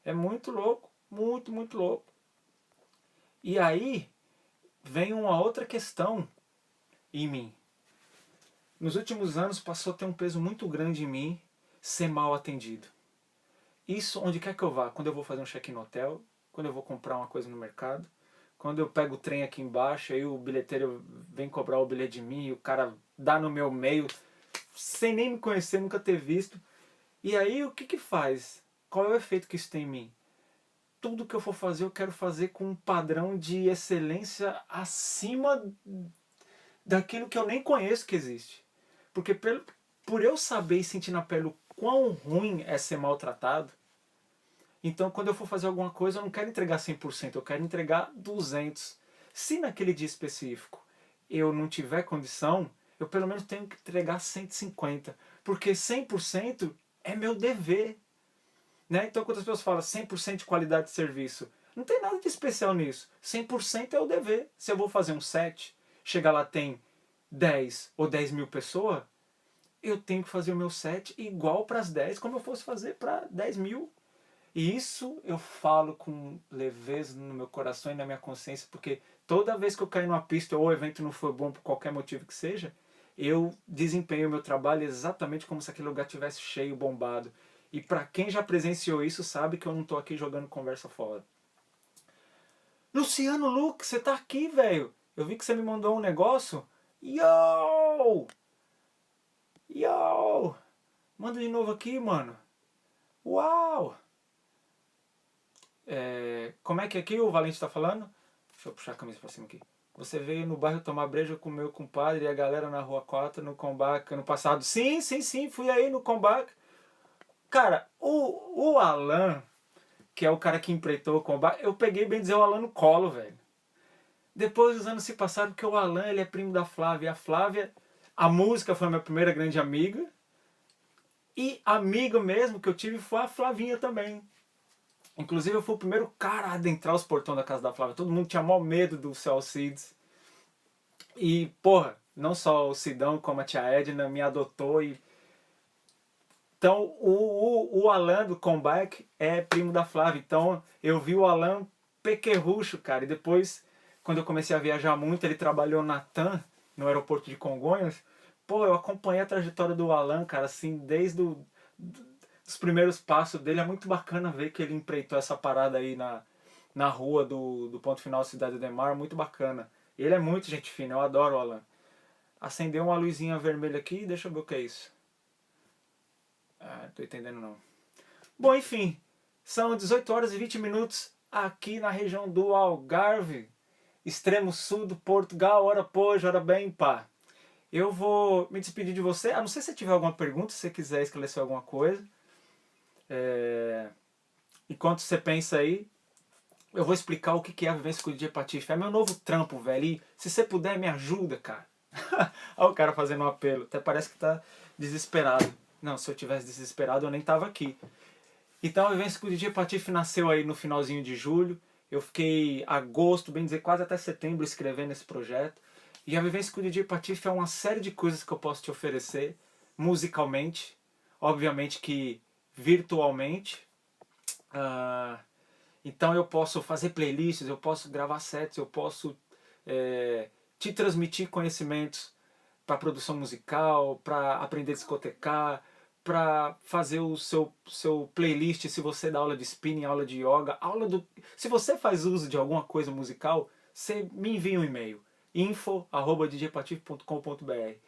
É muito louco, muito louco. E aí, vem uma outra questão em mim. Nos últimos anos passou a ter um peso muito grande em mim ser mal atendido. Isso onde quer que eu vá, quando eu vou fazer um check-in no hotel, quando eu vou comprar uma coisa no mercado, quando eu pego o trem aqui embaixo, aí o bilheteiro vem cobrar o bilhete de mim, e o cara dá no meu meio, sem nem me conhecer, nunca ter visto. E aí o que que faz? Qual é o efeito que isso tem em mim? Tudo que eu for fazer, eu quero fazer com um padrão de excelência acima daquilo que eu nem conheço que existe. Porque por eu saber e sentir na pele o quão ruim é ser maltratado, então quando eu for fazer alguma coisa, eu não quero entregar 100%, eu quero entregar 200%. Se naquele dia específico eu não tiver condição, eu pelo menos tenho que entregar 150%. Porque 100% é meu dever. Né? Então quando as pessoas falam 100% de qualidade de serviço, não tem nada de especial nisso. 100% é o dever. Se eu vou fazer um set, chegar lá tem 10 ou 10 mil pessoas, eu tenho que fazer o meu set igual para as 10 como eu fosse fazer para 10 mil. E isso eu falo com leveza no meu coração e na minha consciência, porque toda vez que eu caio numa pista ou o evento não for bom por qualquer motivo que seja, eu desempenho o meu trabalho exatamente como se aquele lugar tivesse cheio, bombado. E para quem já presenciou isso, sabe que eu não estou aqui jogando conversa fora. Luciano Luque, você tá aqui, velho? Eu vi que você me mandou um negócio. Yo! Yo! Manda de novo aqui, mano. Uau! Como é que aqui o Valente tá falando? Deixa eu puxar a camisa pra cima aqui. Você veio no bairro tomar breja com o meu compadre e a galera na Rua 4 no comeback ano passado. Sim, sim, sim, fui aí no comeback. Cara, o Alan, que é o cara que empreitou o comeback, eu peguei, bem dizer, o Alan no colo, velho. Depois os anos se passaram, porque o Alan, ele é primo da Flávia. E a Flávia, a música foi a minha primeira grande amiga. E amiga mesmo que eu tive foi a Flavinha também. Inclusive eu fui o primeiro cara a adentrar os portões da casa da Flávia. Todo mundo tinha maior medo do Céu Cids. E, porra, não só o Sidão como a tia Edna me adotou. Então o Alan do comeback é primo da Flávia. Então eu vi o Alan pequerrucho, cara. E depois, quando eu comecei a viajar muito, ele trabalhou na TAM, no aeroporto de Congonhas. Pô, eu acompanhei a trajetória do Alan, cara, assim, desde os primeiros passos dele. É muito bacana ver que ele empreitou essa parada aí na rua do ponto final Cidade Ademar. Muito bacana. Ele é muito gente fina, eu adoro o Alan. Acendeu uma luzinha vermelha aqui, deixa eu ver o que é isso. Ah, não tô entendendo não. Bom, enfim, são 18 horas e 20 minutos aqui na região do Algarve, extremo sul do Portugal. Ora pois, ora bem, pá. Eu vou me despedir de você, a não ser se você tiver alguma pergunta, se você quiser esclarecer alguma coisa. Enquanto você pensa aí, eu vou explicar o que é a vivência com o DJ Patife. É meu novo trampo, velho. E se você puder, me ajuda, cara. Olha o cara fazendo um apelo. Até parece que tá desesperado. Não, se eu tivesse desesperado, eu nem tava aqui. Então a vivência com o DJ Patife nasceu aí no finalzinho de julho. Eu fiquei agosto, bem dizer, quase até setembro escrevendo esse projeto. E a vivência com o DJ Patife é uma série de coisas que eu posso te oferecer musicalmente. Obviamente que virtualmente. Então eu posso fazer playlists, eu posso gravar sets, eu posso te transmitir conhecimentos para produção musical, para aprender a discotecar, para fazer o seu playlist, se você dá aula de spinning, aula de yoga, se você faz uso de alguma coisa musical, você me envia um e-mail, info@djpatif.com.br.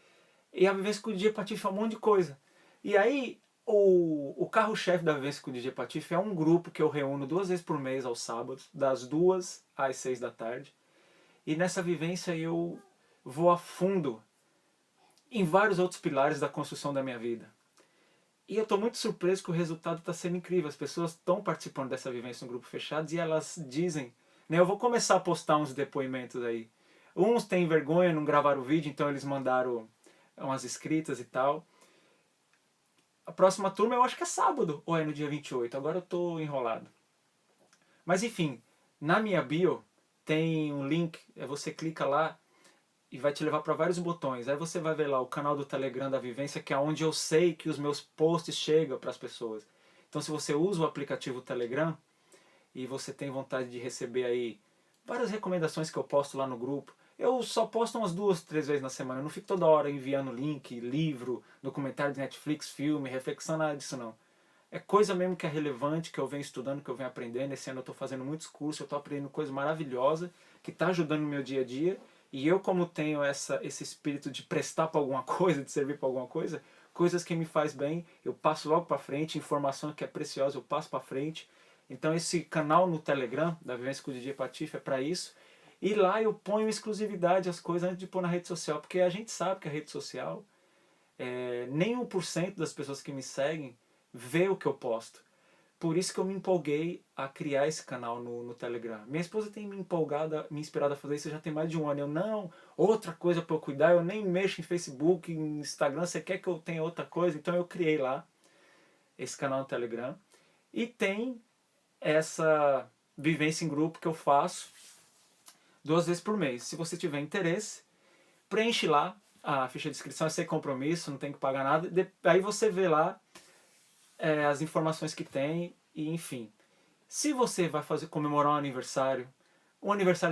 E a Vivência com o DJ Patife é um monte de coisa. E aí, o carro-chefe da Vivência com o DJ Patife é um grupo que eu reúno 2 vezes por mês aos sábados, das 2 às 6 da tarde. E nessa vivência eu vou a fundo em vários outros pilares da construção da minha vida. E eu estou muito surpreso que o resultado está sendo incrível. As pessoas estão participando dessa vivência no grupo fechado e elas dizem, né, eu vou começar a postar uns depoimentos aí. Uns têm vergonha, não gravaram o vídeo, então eles mandaram umas escritas e tal. A próxima turma eu acho que é sábado, ou é no dia 28, agora eu estou enrolado. Mas enfim, na minha bio tem um link, você clica lá e vai te levar para vários botões. Aí você vai ver lá o canal do Telegram da Vivência, que é onde eu sei que os meus posts chegam para as pessoas. Então se você usa o aplicativo Telegram e você tem vontade de receber aí várias recomendações que eu posto lá no grupo, eu só posto umas 2, 3 vezes na semana, eu não fico toda hora enviando link, livro, documentário de Netflix, filme, reflexão, nada disso não. é coisa mesmo que é relevante, que eu venho estudando, que eu venho aprendendo. Esse ano eu estou fazendo muitos cursos, eu estou aprendendo coisa maravilhosa, que está ajudando no meu dia a dia. E eu, como tenho esse espírito de prestar para alguma coisa, de servir para alguma coisa, coisas que me faz bem, eu passo logo para frente, informação que é preciosa, eu passo para frente. Então esse canal no Telegram, da Vivência com o DJ Patife, é para isso. E lá eu ponho exclusividade as coisas antes de pôr na rede social, porque a gente sabe que a rede social, nem 1% das pessoas que me seguem vê o que eu posto. Por isso que eu me empolguei a criar esse canal no Telegram. Minha esposa tem me empolgado, me inspirado a fazer isso já tem mais de um ano. Eu, não, outra coisa para eu cuidar, eu nem mexo em Facebook, em Instagram, você quer que eu tenha outra coisa? Então eu criei lá esse canal no Telegram. E tem essa vivência em grupo que eu faço 2 vezes por mês. Se você tiver interesse, preenche lá a ficha de inscrição, é sem compromisso, não tem que pagar nada. Aí você vê lá as informações que tem e enfim. Se você vai comemorar um aniversário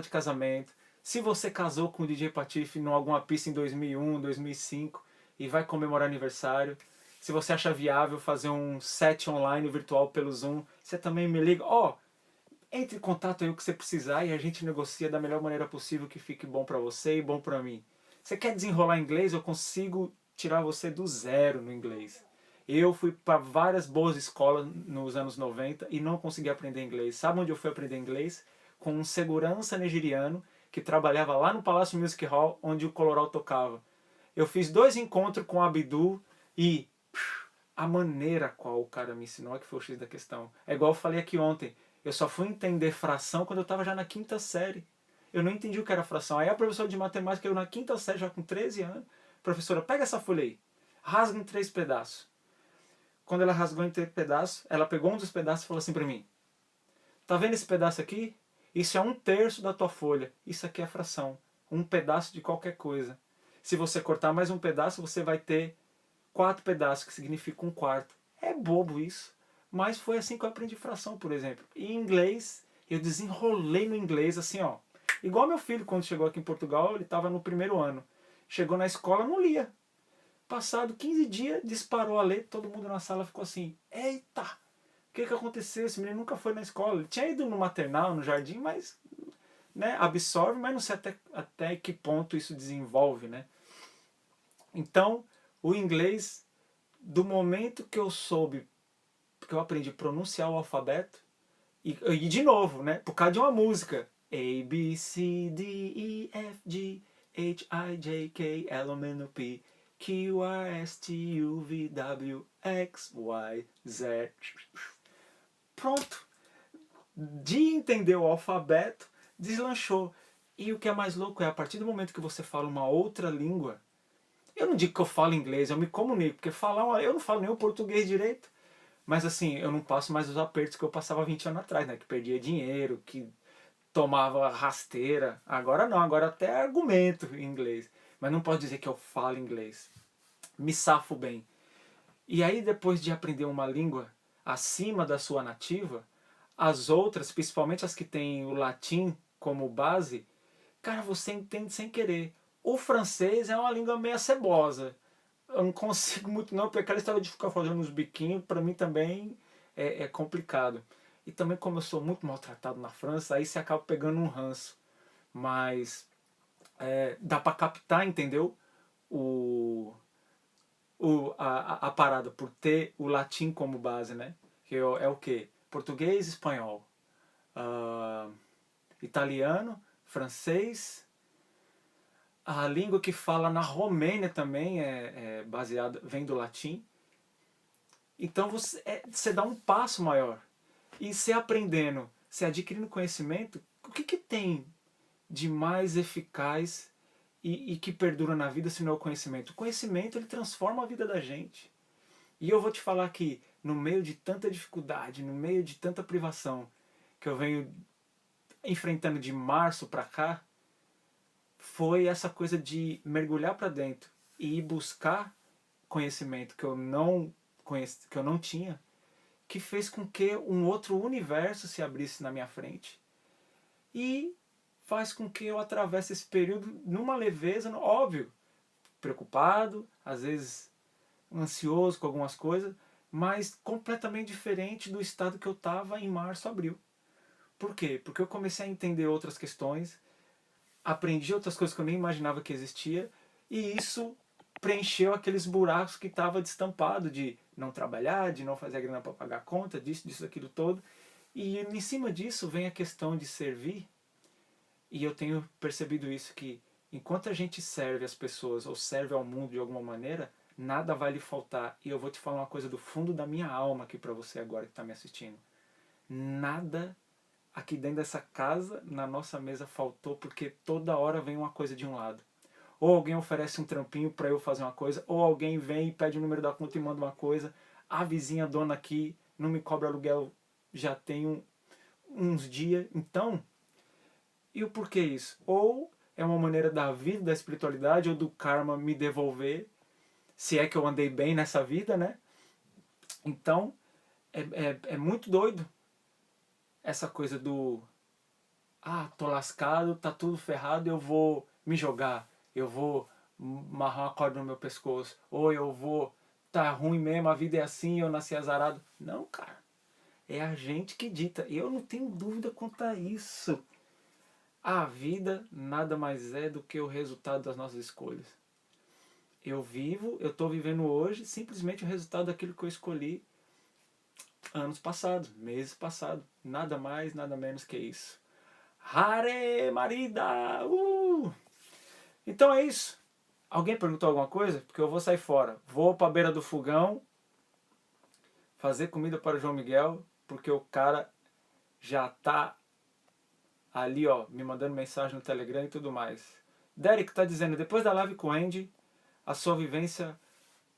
de casamento, se você casou com o DJ Patife em alguma pista em 2001, 2005 e vai comemorar aniversário, se você acha viável fazer um set online virtual pelo Zoom, você também me liga. Entre em contato aí o que você precisar e a gente negocia da melhor maneira possível que fique bom para você e bom para mim. Você quer desenrolar inglês? Eu consigo tirar você do zero no inglês. Eu fui para várias boas escolas nos anos 90 e não consegui aprender inglês. Sabe onde eu fui aprender inglês? Com um segurança nigeriano que trabalhava lá no Palácio Music Hall, onde o Colorado tocava. Eu fiz 2 encontros com o Abdu e a maneira qual o cara me ensinou é que foi o X da questão. É igual eu falei aqui ontem. Eu só fui entender fração quando eu estava já na 5ª série. Eu não entendi o que era fração. Aí a professora de matemática, eu na 5ª série, já com 13 anos, professora, pega essa folha aí, rasga em 3 pedaços. Quando ela rasgou em 3 pedaços, ela pegou um dos pedaços e falou assim para mim, tá vendo esse pedaço aqui? Isso é 1/3 da tua folha. Isso aqui é fração. Um pedaço de qualquer coisa. Se você cortar mais um pedaço, você vai ter 4 pedaços, que significa 1/4. É bobo isso. Mas foi assim que eu aprendi fração, por exemplo. Em inglês, eu desenrolei no inglês assim, ó. Igual meu filho, quando chegou aqui em Portugal, ele estava no 1º ano. Chegou na escola, não lia. Passado 15 dias, disparou a ler, todo mundo na sala ficou assim, eita, o que aconteceu? Esse menino nunca foi na escola. Ele tinha ido no maternal, no jardim, mas absorve, mas não sei até que ponto isso desenvolve, né? Então, o inglês, do momento que eu soube, que eu aprendi a pronunciar o alfabeto, e de novo, né? Por causa de uma música. A, B, C, D, E, F, G, H, I, J, K, L, M, N, O, P, Q, R, S, T, U, V, W, X, Y, Z. Pronto. De entender o alfabeto, deslanchou. E o que é mais louco é, a partir do momento que você fala uma outra língua, eu não digo que eu falo inglês, eu me comunico, porque eu não falo nem o português direito. Mas assim, eu não passo mais os apertos que eu passava 20 anos atrás, né? Que perdia dinheiro, que tomava rasteira. Agora não, agora até argumento em inglês. Mas não posso dizer que eu falo inglês. Me safo bem. E aí, depois de aprender uma língua acima da sua nativa, as outras, principalmente as que têm o latim como base, cara, você entende sem querer. O francês é uma língua meio cebosa. Eu não consigo muito não, porque aquela história de ficar fazendo uns biquinhos, para mim também é complicado. E também como eu sou muito maltratado na França, aí você acaba pegando um ranço. Mas dá para captar, entendeu? A parada, por ter o latim como base, né? Que é o quê? Português, espanhol, italiano, francês. A língua que fala na Romênia também é baseada, vem do latim. Então você dá um passo maior. E você aprendendo, você adquirindo conhecimento, o que tem de mais eficaz e que perdura na vida se não é o conhecimento? O conhecimento, ele transforma a vida da gente. E eu vou te falar que no meio de tanta dificuldade, no meio de tanta privação que eu venho enfrentando de março para cá, foi essa coisa de mergulhar para dentro e ir buscar conhecimento que eu não tinha, que fez com que um outro universo se abrisse na minha frente e faz com que eu atravesse esse período numa leveza, óbvio, preocupado, às vezes ansioso com algumas coisas, mas completamente diferente do estado que eu estava em março, abril. Por quê? Porque eu comecei a entender outras questões, aprendi outras coisas que eu nem imaginava que existia, e isso preencheu aqueles buracos que estava destampado de não trabalhar, de não fazer a grana para pagar a conta, disso, daquilo todo. E em cima disso vem a questão de servir, e eu tenho percebido isso, que enquanto a gente serve as pessoas ou serve ao mundo de alguma maneira, nada vai lhe faltar. E eu vou te falar uma coisa do fundo da minha alma aqui para você agora que está me assistindo. Nada aqui dentro dessa casa, na nossa mesa, faltou, porque toda hora vem uma coisa de um lado. Ou alguém oferece um trampinho para eu fazer uma coisa, ou alguém vem e pede o número da conta e manda uma coisa. A vizinha dona aqui não me cobra aluguel já tem uns dias. Então, e o porquê isso? Ou é uma maneira da vida, da espiritualidade, ou do karma me devolver, se é que eu andei bem nessa vida, né? Então, é muito doido essa coisa do tô lascado, tá tudo ferrado, eu vou me jogar, eu vou amarrar uma corda no meu pescoço, ou eu vou, tá ruim mesmo, a vida é assim, eu nasci azarado. Não, cara, é a gente que dita. Eu não tenho dúvida quanto a isso. A vida nada mais é do que o resultado das nossas escolhas. Eu estou vivendo hoje simplesmente o resultado daquilo que eu escolhi anos passados, meses passados. Nada mais, nada menos que isso. Hare Marida! Então é isso. Alguém perguntou alguma coisa? Porque eu vou sair fora. Vou para a beira do fogão fazer comida para o João Miguel, porque o cara já tá ali, ó, me mandando mensagem no Telegram e tudo mais. Derek tá dizendo, depois da live com o Andy, a sua vivência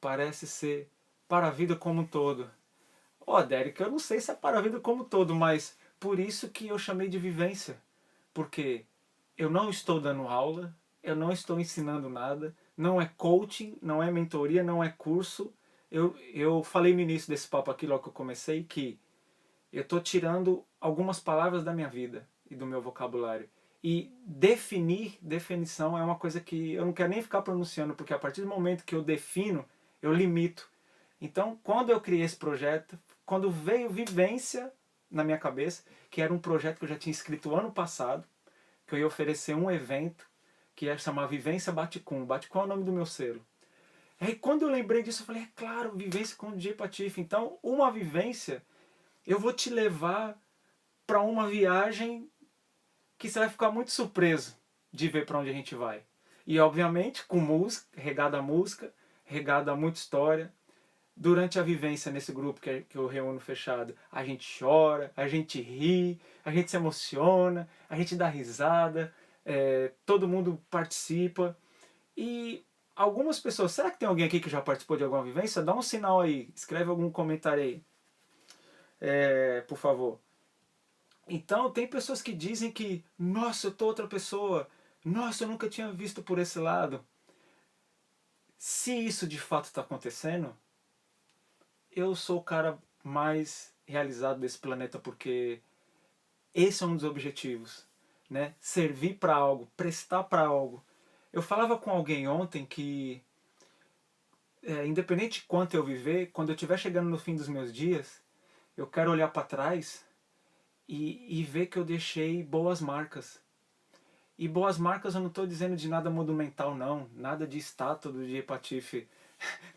parece ser para a vida como um todo. Derek, eu não sei se é para a vida como um todo, mas por isso que eu chamei de vivência. Porque eu não estou dando aula, eu não estou ensinando nada, não é coaching, não é mentoria, não é curso. Eu falei no início desse papo aqui, logo que eu comecei, que eu estou tirando algumas palavras da minha vida e do meu vocabulário. E definição é uma coisa que eu não quero nem ficar pronunciando, porque a partir do momento que eu defino, eu limito. Então, quando eu criei esse projeto, quando veio vivência na minha cabeça, que era um projeto que eu já tinha escrito ano passado, que eu ia oferecer um evento, que ia chamar Vivência Baticum. Baticum é o nome do meu selo. Aí quando eu lembrei disso, eu falei, é claro, vivência com o DJ Patife. Então, uma vivência, eu vou te levar para uma viagem que você vai ficar muito surpreso de ver para onde a gente vai. E obviamente com música, regada a muita história. Durante a vivência nesse grupo que eu reúno fechado, a gente chora, a gente ri, a gente se emociona, a gente dá risada, todo mundo participa. E algumas pessoas, será que tem alguém aqui que já participou de alguma vivência? Dá um sinal aí, escreve algum comentário aí, por favor. Então, tem pessoas que dizem que, nossa, eu tô outra pessoa, nossa, eu nunca tinha visto por esse lado. Se isso de fato está acontecendo, eu sou o cara mais realizado desse planeta, porque esse é um dos objetivos, né? Servir para algo, prestar para algo. Eu falava com alguém ontem que, independente de quanto eu viver, quando eu estiver chegando no fim dos meus dias, eu quero olhar para trás e ver que eu deixei boas marcas. E boas marcas eu não estou dizendo de nada monumental, não. Nada de estátua do DJ Patife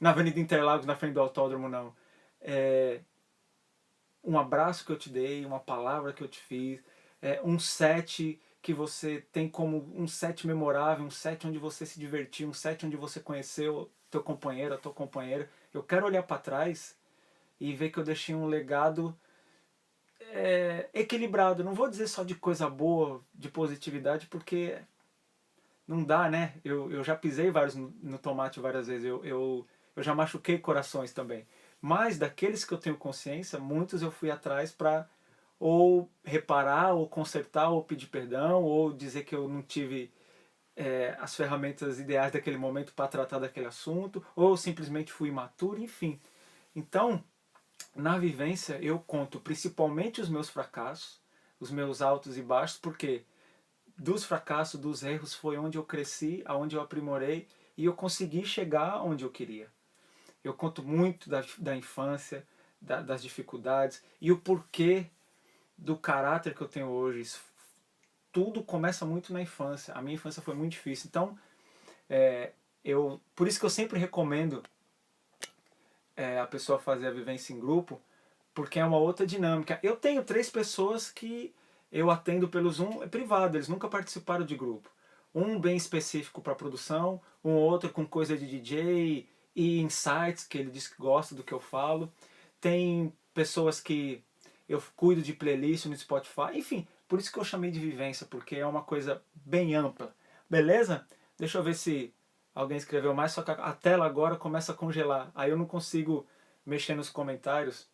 na Avenida Interlagos, na frente do autódromo, não. Um abraço que eu te dei, uma palavra que eu te fiz, um set que você tem como um set memorável, um set onde você se divertiu, um set onde você conheceu teu companheiro, a tua companheira. Eu quero olhar para trás e ver que eu deixei um legado equilibrado. Não vou dizer só de coisa boa, de positividade, porque não dá, né? Eu já pisei no tomate várias vezes, eu já machuquei corações também. Mas daqueles que eu tenho consciência, muitos eu fui atrás para ou reparar, ou consertar, ou pedir perdão, ou dizer que eu não tive as ferramentas ideais daquele momento para tratar daquele assunto, ou simplesmente fui imaturo, enfim. Então, na vivência, eu conto principalmente os meus fracassos, os meus altos e baixos, porque dos fracassos, dos erros, foi onde eu cresci, aonde eu aprimorei e eu consegui chegar onde eu queria. eu conto muito da infância, das dificuldades e o porquê do caráter que eu tenho hoje. Isso tudo começa muito na infância. A minha infância foi muito difícil. Então, por isso que eu sempre recomendo a pessoa fazer a vivência em grupo, porque é uma outra dinâmica. Eu tenho 3 pessoas que eu atendo pelo Zoom, é privado, eles nunca participaram de grupo. Um bem específico para produção, um outro com coisa de DJ e insights, que ele diz que gosta do que eu falo. Tem pessoas que eu cuido de playlist no Spotify, enfim, por isso que eu chamei de vivência, porque é uma coisa bem ampla. Beleza? Deixa eu ver se alguém escreveu mais, só que a tela agora começa a congelar. Aí eu não consigo mexer nos comentários.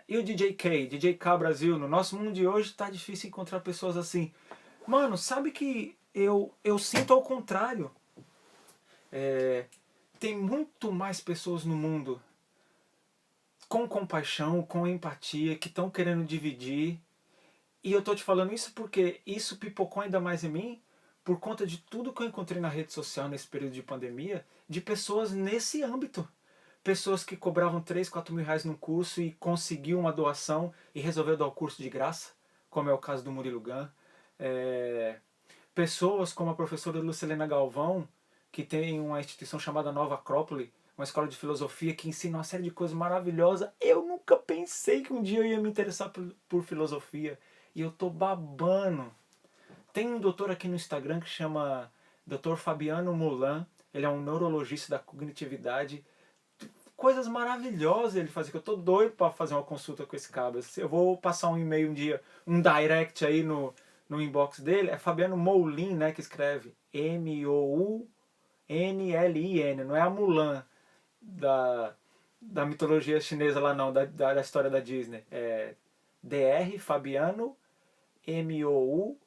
E o DJ K Brasil, no nosso mundo de hoje tá difícil encontrar pessoas assim. Mano, sabe que eu sinto ao contrário. Tem muito mais pessoas no mundo com compaixão, com empatia, que estão querendo dividir. E eu tô te falando isso porque isso pipocou ainda mais em mim por conta de tudo que eu encontrei na rede social nesse período de pandemia, de pessoas nesse âmbito. Pessoas que cobravam 3, 4 mil reais num curso e conseguiu uma doação e resolveu dar o curso de graça, como é o caso do Murilo Gun. Pessoas como a professora Lucilena Galvão, que tem uma instituição chamada Nova Acrópole, uma escola de filosofia que ensina uma série de coisas maravilhosas. Eu nunca pensei que um dia eu ia me interessar por filosofia. E eu tô babando. Tem um doutor aqui no Instagram que chama Dr. Fabiano Mulan. Ele é um neurologista da cognitividade. Coisas maravilhosas ele faz, que eu tô doido para fazer uma consulta com esse cabra. Eu vou passar um e-mail um dia, um direct aí no inbox dele. É Fabiano Moulin, né, que escreve Mounlin, não é a Mulan da mitologia chinesa lá não, da história da Disney. É Dr. Fabiano Moulin,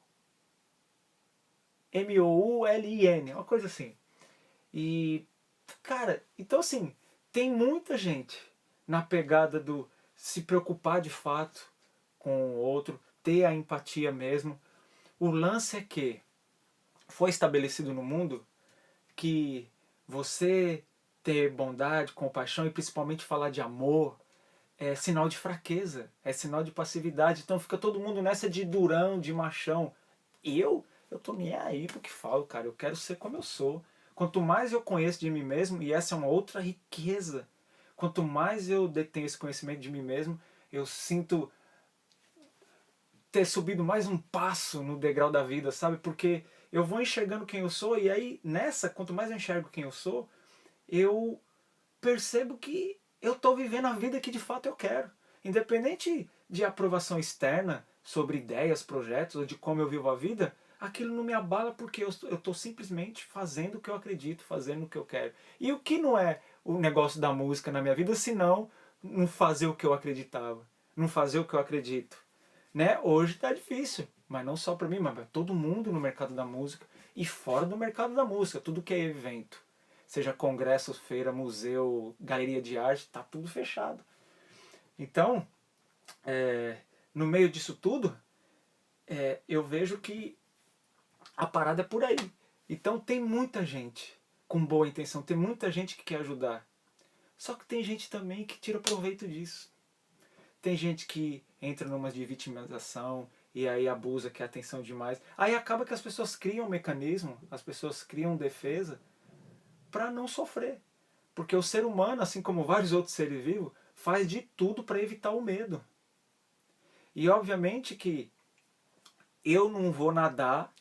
uma coisa assim. E, cara, então assim, tem muita gente na pegada do se preocupar de fato com o outro, ter a empatia mesmo. O lance é que foi estabelecido no mundo que você ter bondade, compaixão e principalmente falar de amor é sinal de fraqueza, é sinal de passividade. Então fica todo mundo nessa de durão, de machão. E eu tô nem aí pro que falo, cara. Eu quero ser como eu sou. Quanto mais eu conheço de mim mesmo, e essa é uma outra riqueza, quanto mais eu detenho esse conhecimento de mim mesmo, eu sinto ter subido mais um passo no degrau da vida, sabe? Porque eu vou enxergando quem eu sou, e aí nessa, quanto mais eu enxergo quem eu sou, eu percebo que eu estou vivendo a vida que de fato eu quero. Independente de aprovação externa sobre ideias, projetos ou de como eu vivo a vida, aquilo não me abala porque eu estou simplesmente fazendo o que eu acredito, fazendo o que eu quero. E o que não é o negócio da música na minha vida, senão não fazer o que eu acreditava, não fazer o que eu acredito. Né? Hoje está difícil, mas não só para mim, mas para todo mundo no mercado da música e fora do mercado da música, tudo que é evento. Seja congresso, feira, museu, galeria de arte, está tudo fechado. Então, no meio disso tudo, eu vejo que a parada é por aí. Então tem muita gente com boa intenção, tem muita gente que quer ajudar. Só que tem gente também que tira proveito disso. Tem gente que entra numa de vitimização e aí abusa, quer atenção demais. Aí acaba que as pessoas criam um mecanismo, as pessoas criam defesa para não sofrer. Porque o ser humano, assim como vários outros seres vivos, faz de tudo para evitar o medo. E obviamente que eu não vou nadar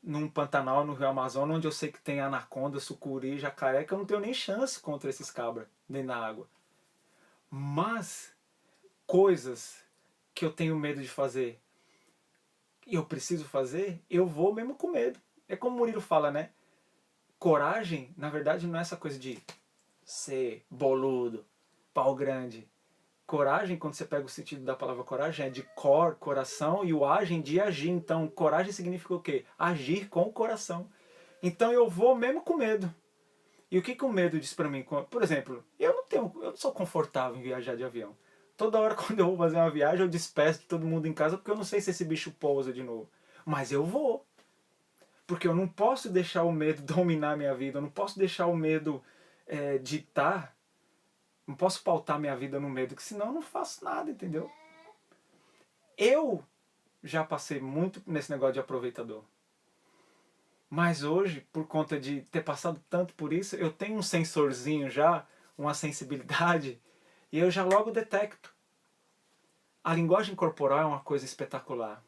num Pantanal, no Rio Amazonas, onde eu sei que tem anaconda, sucuri, jacaré, que eu não tenho nem chance contra esses cabras dentro da água. Mas coisas que eu tenho medo de fazer e eu preciso fazer, eu vou mesmo com medo. É como o Murilo fala, né? Coragem, na verdade, não é essa coisa de ser boludo, pau grande. Coragem, quando você pega o sentido da palavra coragem, é de coração, e o agem de agir. Então, coragem significa o quê? Agir com o coração. Então, eu vou mesmo com medo. E o que o medo diz pra mim? Por exemplo, eu não sou confortável em viajar de avião. Toda hora quando eu vou fazer uma viagem, eu despeço de todo mundo em casa, porque eu não sei se esse bicho pousa de novo. Mas eu vou. Porque eu não posso deixar o medo dominar a minha vida, eu não posso deixar o medo ditar, não posso pautar minha vida no medo, que senão eu não faço nada, entendeu? Eu já passei muito nesse negócio de aproveitador. Mas hoje, por conta de ter passado tanto por isso, eu tenho um sensorzinho já, uma sensibilidade, e eu já logo detecto. A linguagem corporal é uma coisa espetacular.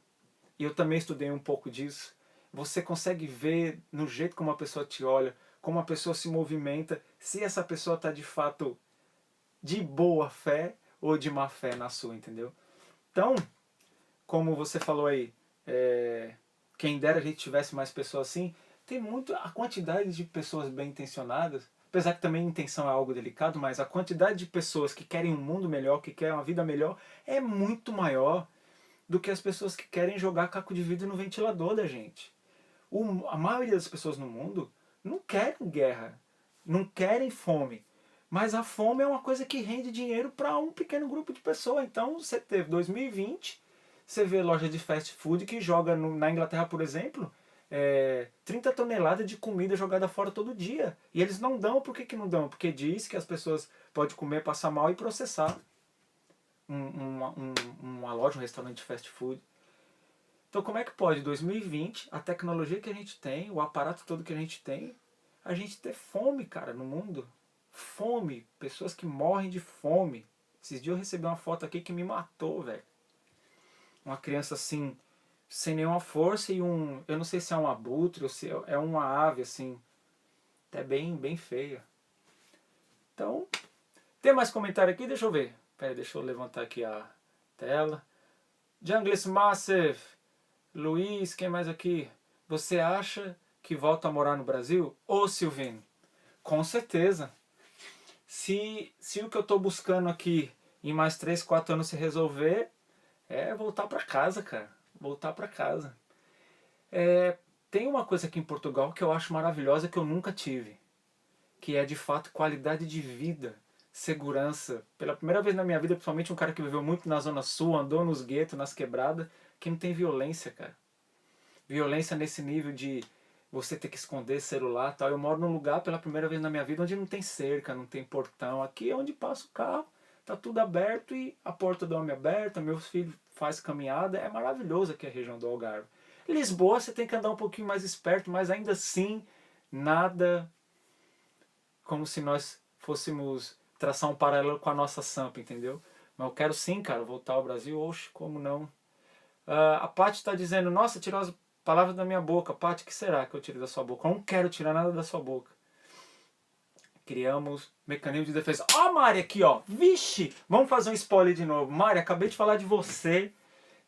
E eu também estudei um pouco disso. Você consegue ver no jeito como a pessoa te olha, como a pessoa se movimenta, se essa pessoa está de fato de boa fé ou de má fé na sua, entendeu? Então, como você falou aí, quem dera a gente tivesse mais pessoas assim, tem muito, a quantidade de pessoas bem intencionadas, apesar que também a intenção é algo delicado, mas a quantidade de pessoas que querem um mundo melhor, que querem uma vida melhor, é muito maior do que as pessoas que querem jogar caco de vidro no ventilador da gente. A maioria das pessoas no mundo não querem guerra, não querem fome. Mas a fome é uma coisa que rende dinheiro para um pequeno grupo de pessoas. Então você teve 2020, você vê loja de fast food que joga na Inglaterra, por exemplo, 30 toneladas de comida jogada fora todo dia. E eles não dão, por que não dão? Porque diz que as pessoas podem comer, passar mal e processar uma loja, um restaurante de fast food. Então como é que pode, 2020, a tecnologia que a gente tem, o aparato todo que a gente ter fome, cara, no mundo? Fome, pessoas que morrem de fome. Esses dias eu recebi uma foto aqui que me matou, velho. Uma criança assim, sem nenhuma força e eu não sei se é um abutre ou se é uma ave assim, até bem feia. Então, tem mais comentário aqui? Deixa eu ver. Pera aí, deixa eu levantar aqui a tela. Jungles Massive, Luiz, quem mais aqui? Você acha que volta a morar no Brasil? Ô Silvino, com certeza. Se o que eu estou buscando aqui em mais 3, 4 anos se resolver, é voltar para casa, cara. Voltar para casa. Tem uma coisa aqui em Portugal que eu acho maravilhosa que eu nunca tive, que é de fato qualidade de vida, segurança. Pela primeira vez na minha vida, principalmente um cara que viveu muito na Zona Sul, andou nos guetos, nas quebradas, que não tem violência, cara. Violência nesse nível de você ter que esconder celular e tal. Eu moro num lugar pela primeira vez na minha vida onde não tem cerca, não tem portão. Aqui é onde passa o carro, tá tudo aberto e a porta do homem aberta, meus filhos fazem caminhada. É maravilhoso aqui a região do Algarve. Lisboa você tem que andar um pouquinho mais esperto, mas ainda assim nada como se nós fôssemos traçar um paralelo com a nossa Sampa, entendeu? Mas eu quero sim, cara, voltar ao Brasil. Oxe, como não? A Paty está dizendo, nossa, tirou as palavras da minha boca. Paty, o que será que eu tirei da sua boca? Eu não quero tirar nada da sua boca. Criamos mecanismo de defesa. Ó, Mari, aqui, ó. Vixe! Vamos fazer um spoiler de novo. Mari, acabei de falar de você,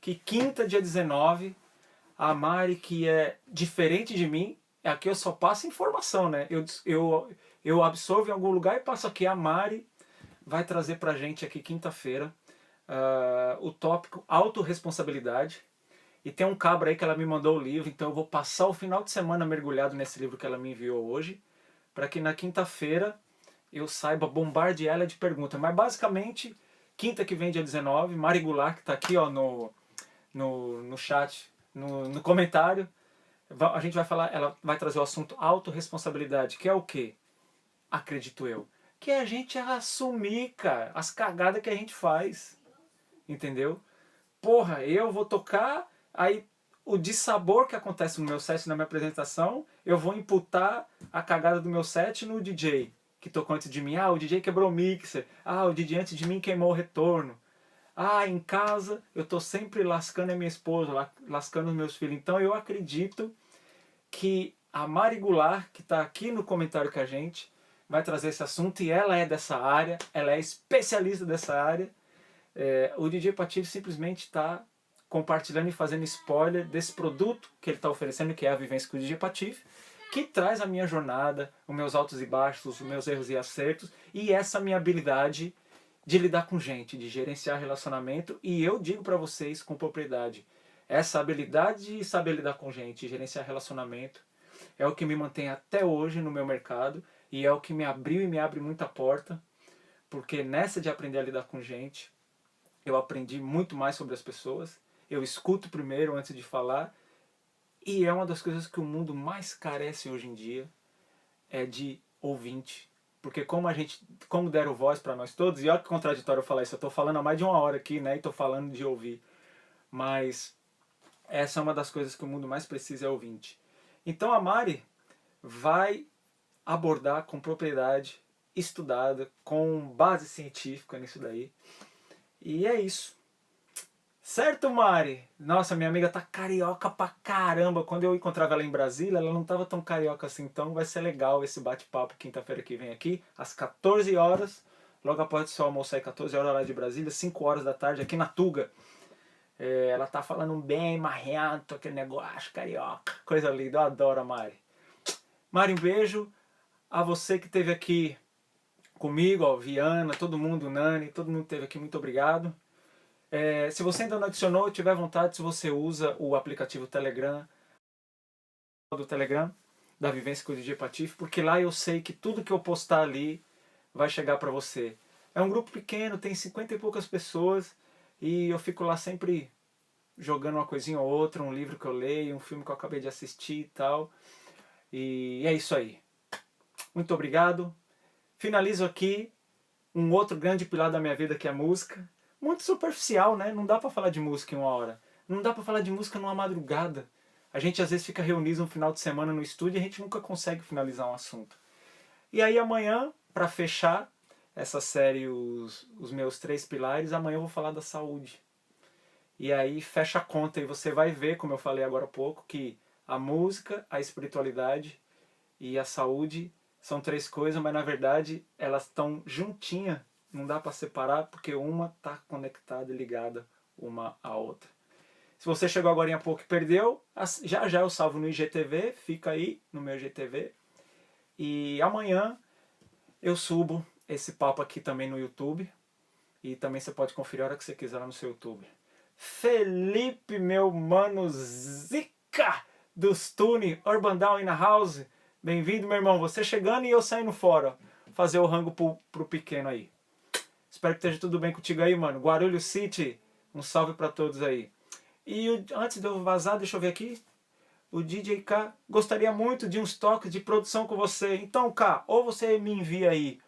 que quinta, dia 19, a Mari, que é diferente de mim, aqui eu só passo informação, né? Eu absorvo em algum lugar e passo aqui. A Mari vai trazer pra gente aqui quinta-feira o tópico autorresponsabilidade. E tem um cabra aí que ela me mandou o livro, então eu vou passar o final de semana mergulhado nesse livro que ela me enviou hoje, para que na quinta-feira eu saiba bombardear ela de perguntas. Mas basicamente, quinta que vem, dia 19, Mari Goulart, que está aqui ó, no chat, no comentário, a gente vai falar, ela vai trazer o assunto autorresponsabilidade, que é o quê? Acredito eu. Que é a gente assumir, cara, as cagadas que a gente faz. Entendeu? Porra, eu vou tocar, aí o dissabor que acontece no meu set, na minha apresentação, eu vou imputar a cagada do meu set no DJ que tocou antes de mim. Ah, o DJ quebrou o mixer. Ah, o DJ antes de mim queimou o retorno. Ah, em casa eu tô sempre lascando a minha esposa, lascando os meus filhos. Então eu acredito que a Mari Goulart, que está aqui no comentário com a gente, vai trazer esse assunto e ela é dessa área, ela é especialista dessa área. O DJ Patife simplesmente está compartilhando e fazendo spoiler desse produto que ele está oferecendo, que é a vivência com o DJ Patife, que traz a minha jornada, os meus altos e baixos, os meus erros e acertos, e essa minha habilidade de lidar com gente, de gerenciar relacionamento, e eu digo para vocês com propriedade, essa habilidade de saber lidar com gente, gerenciar relacionamento, é o que me mantém até hoje no meu mercado, e é o que me abriu e me abre muita porta, porque nessa de aprender a lidar com gente, eu aprendi muito mais sobre as pessoas, eu escuto primeiro antes de falar, e é uma das coisas que o mundo mais carece hoje em dia, é de ouvinte. porque como deram voz para nós todos, e olha que contraditório eu falar isso, eu estou falando há mais de 1 hora aqui, né, e estou falando de ouvir, mas essa é uma das coisas que o mundo mais precisa, é ouvinte. Então a Mari vai abordar com propriedade, estudada, com base científica nisso daí, e é isso. Certo, Mari? Nossa, minha amiga tá carioca pra caramba. Quando eu encontrava ela em Brasília, ela não tava tão carioca assim. Então vai ser legal esse bate-papo quinta-feira que vem aqui, às 14 horas. Logo após o seu almoço aí, 14 horas lá de Brasília, 5 horas da tarde aqui na Tuga. Ela tá falando bem marrento, aquele negócio carioca. Coisa linda, eu adoro a Mari. Mari, um beijo. A você que esteve aqui comigo, ó, Viana, todo mundo, Nani, todo mundo que esteve aqui, muito obrigado. Se você ainda não adicionou, tiver vontade, se você usa o aplicativo Telegram, do Telegram, da Vivência com o DJ Patife, porque lá eu sei que tudo que eu postar ali vai chegar para você. É um grupo pequeno, tem 50 e poucas pessoas, e eu fico lá sempre jogando uma coisinha ou outra, um livro que eu leio, um filme que eu acabei de assistir e tal. E é isso aí. Muito obrigado. Finalizo aqui um outro grande pilar da minha vida, que é a música. Muito superficial, né? Não dá pra falar de música em 1 hora. Não dá pra falar de música numa madrugada. A gente às vezes fica reunido no final de semana no estúdio e a gente nunca consegue finalizar um assunto. E aí amanhã, pra fechar essa série, os meus 3 pilares, amanhã eu vou falar da saúde. E aí fecha a conta e você vai ver, como eu falei agora há pouco, que a música, a espiritualidade e a saúde são 3 coisas, mas na verdade elas estão juntinhas. Não dá para separar porque uma está conectada e ligada uma à outra. Se você chegou agora há pouco e perdeu, já já eu salvo no IGTV, fica aí no meu IGTV. E amanhã eu subo esse papo aqui também no YouTube. E também você pode conferir a hora que você quiser lá no seu YouTube. Felipe, meu mano Zica dos Tune, Urban Down in a House. Bem-vindo, meu irmão. Você chegando e eu saindo fora. Fazer o rango pro pequeno aí. Espero que esteja tudo bem contigo aí, mano. Guarulhos City, um salve pra todos aí. E antes de eu vazar, deixa eu ver aqui. O DJ K gostaria muito de uns toques de produção com você. Então, K, ou você me envia aí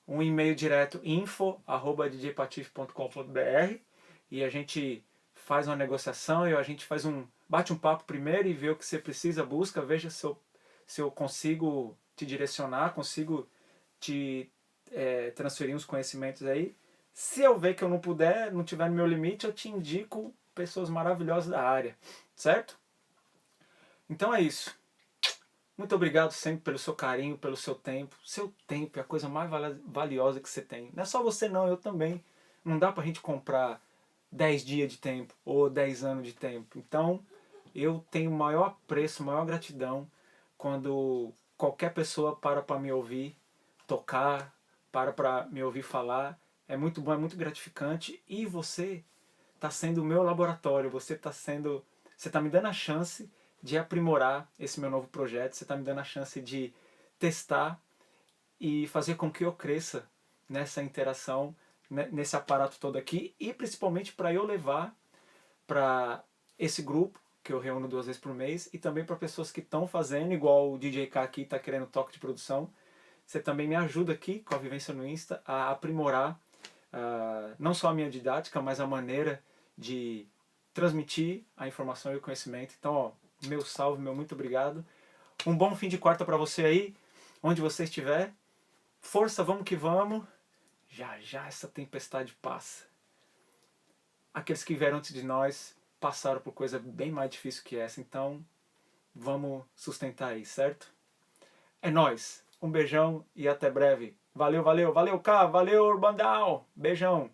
um e-mail direto, info@djpatife.com.br, e a gente faz uma negociação e a gente bate um papo primeiro e vê o que você precisa, busca, veja se eu consigo te direcionar, consigo te transferir uns conhecimentos aí. Se eu ver que eu não puder, não tiver no meu limite, eu te indico pessoas maravilhosas da área, certo? Então é isso. Muito obrigado sempre pelo seu carinho, pelo seu tempo. Seu tempo é a coisa mais valiosa que você tem. Não é só você não, eu também. Não dá pra gente comprar 10 dias de tempo ou 10 anos de tempo. Então, eu tenho maior apreço, maior gratidão quando qualquer pessoa para me ouvir tocar, para me ouvir falar. É muito bom, é muito gratificante. E você está sendo o meu laboratório, você está me dando a chance de aprimorar esse meu novo projeto, você está me dando a chance de testar e fazer com que eu cresça nessa interação, nesse aparato todo aqui, e principalmente para eu levar para esse grupo que eu reúno 2 vezes por mês, e também para pessoas que estão fazendo, igual o DJ K aqui está querendo toque de produção. Você também me ajuda aqui com a Vivência no Insta a aprimorar não só a minha didática, mas a maneira de transmitir a informação e o conhecimento. Então, ó, meu salve, meu muito obrigado. Um bom fim de quarta para você aí, onde você estiver. Força, vamos que vamos. Já já essa tempestade passa. Aqueles que vieram antes de nós passaram por coisa bem mais difícil que essa, então vamos sustentar aí, certo? É nóis. Um beijão e até breve. Valeu, valeu, valeu, K, valeu, Urbandal. Beijão.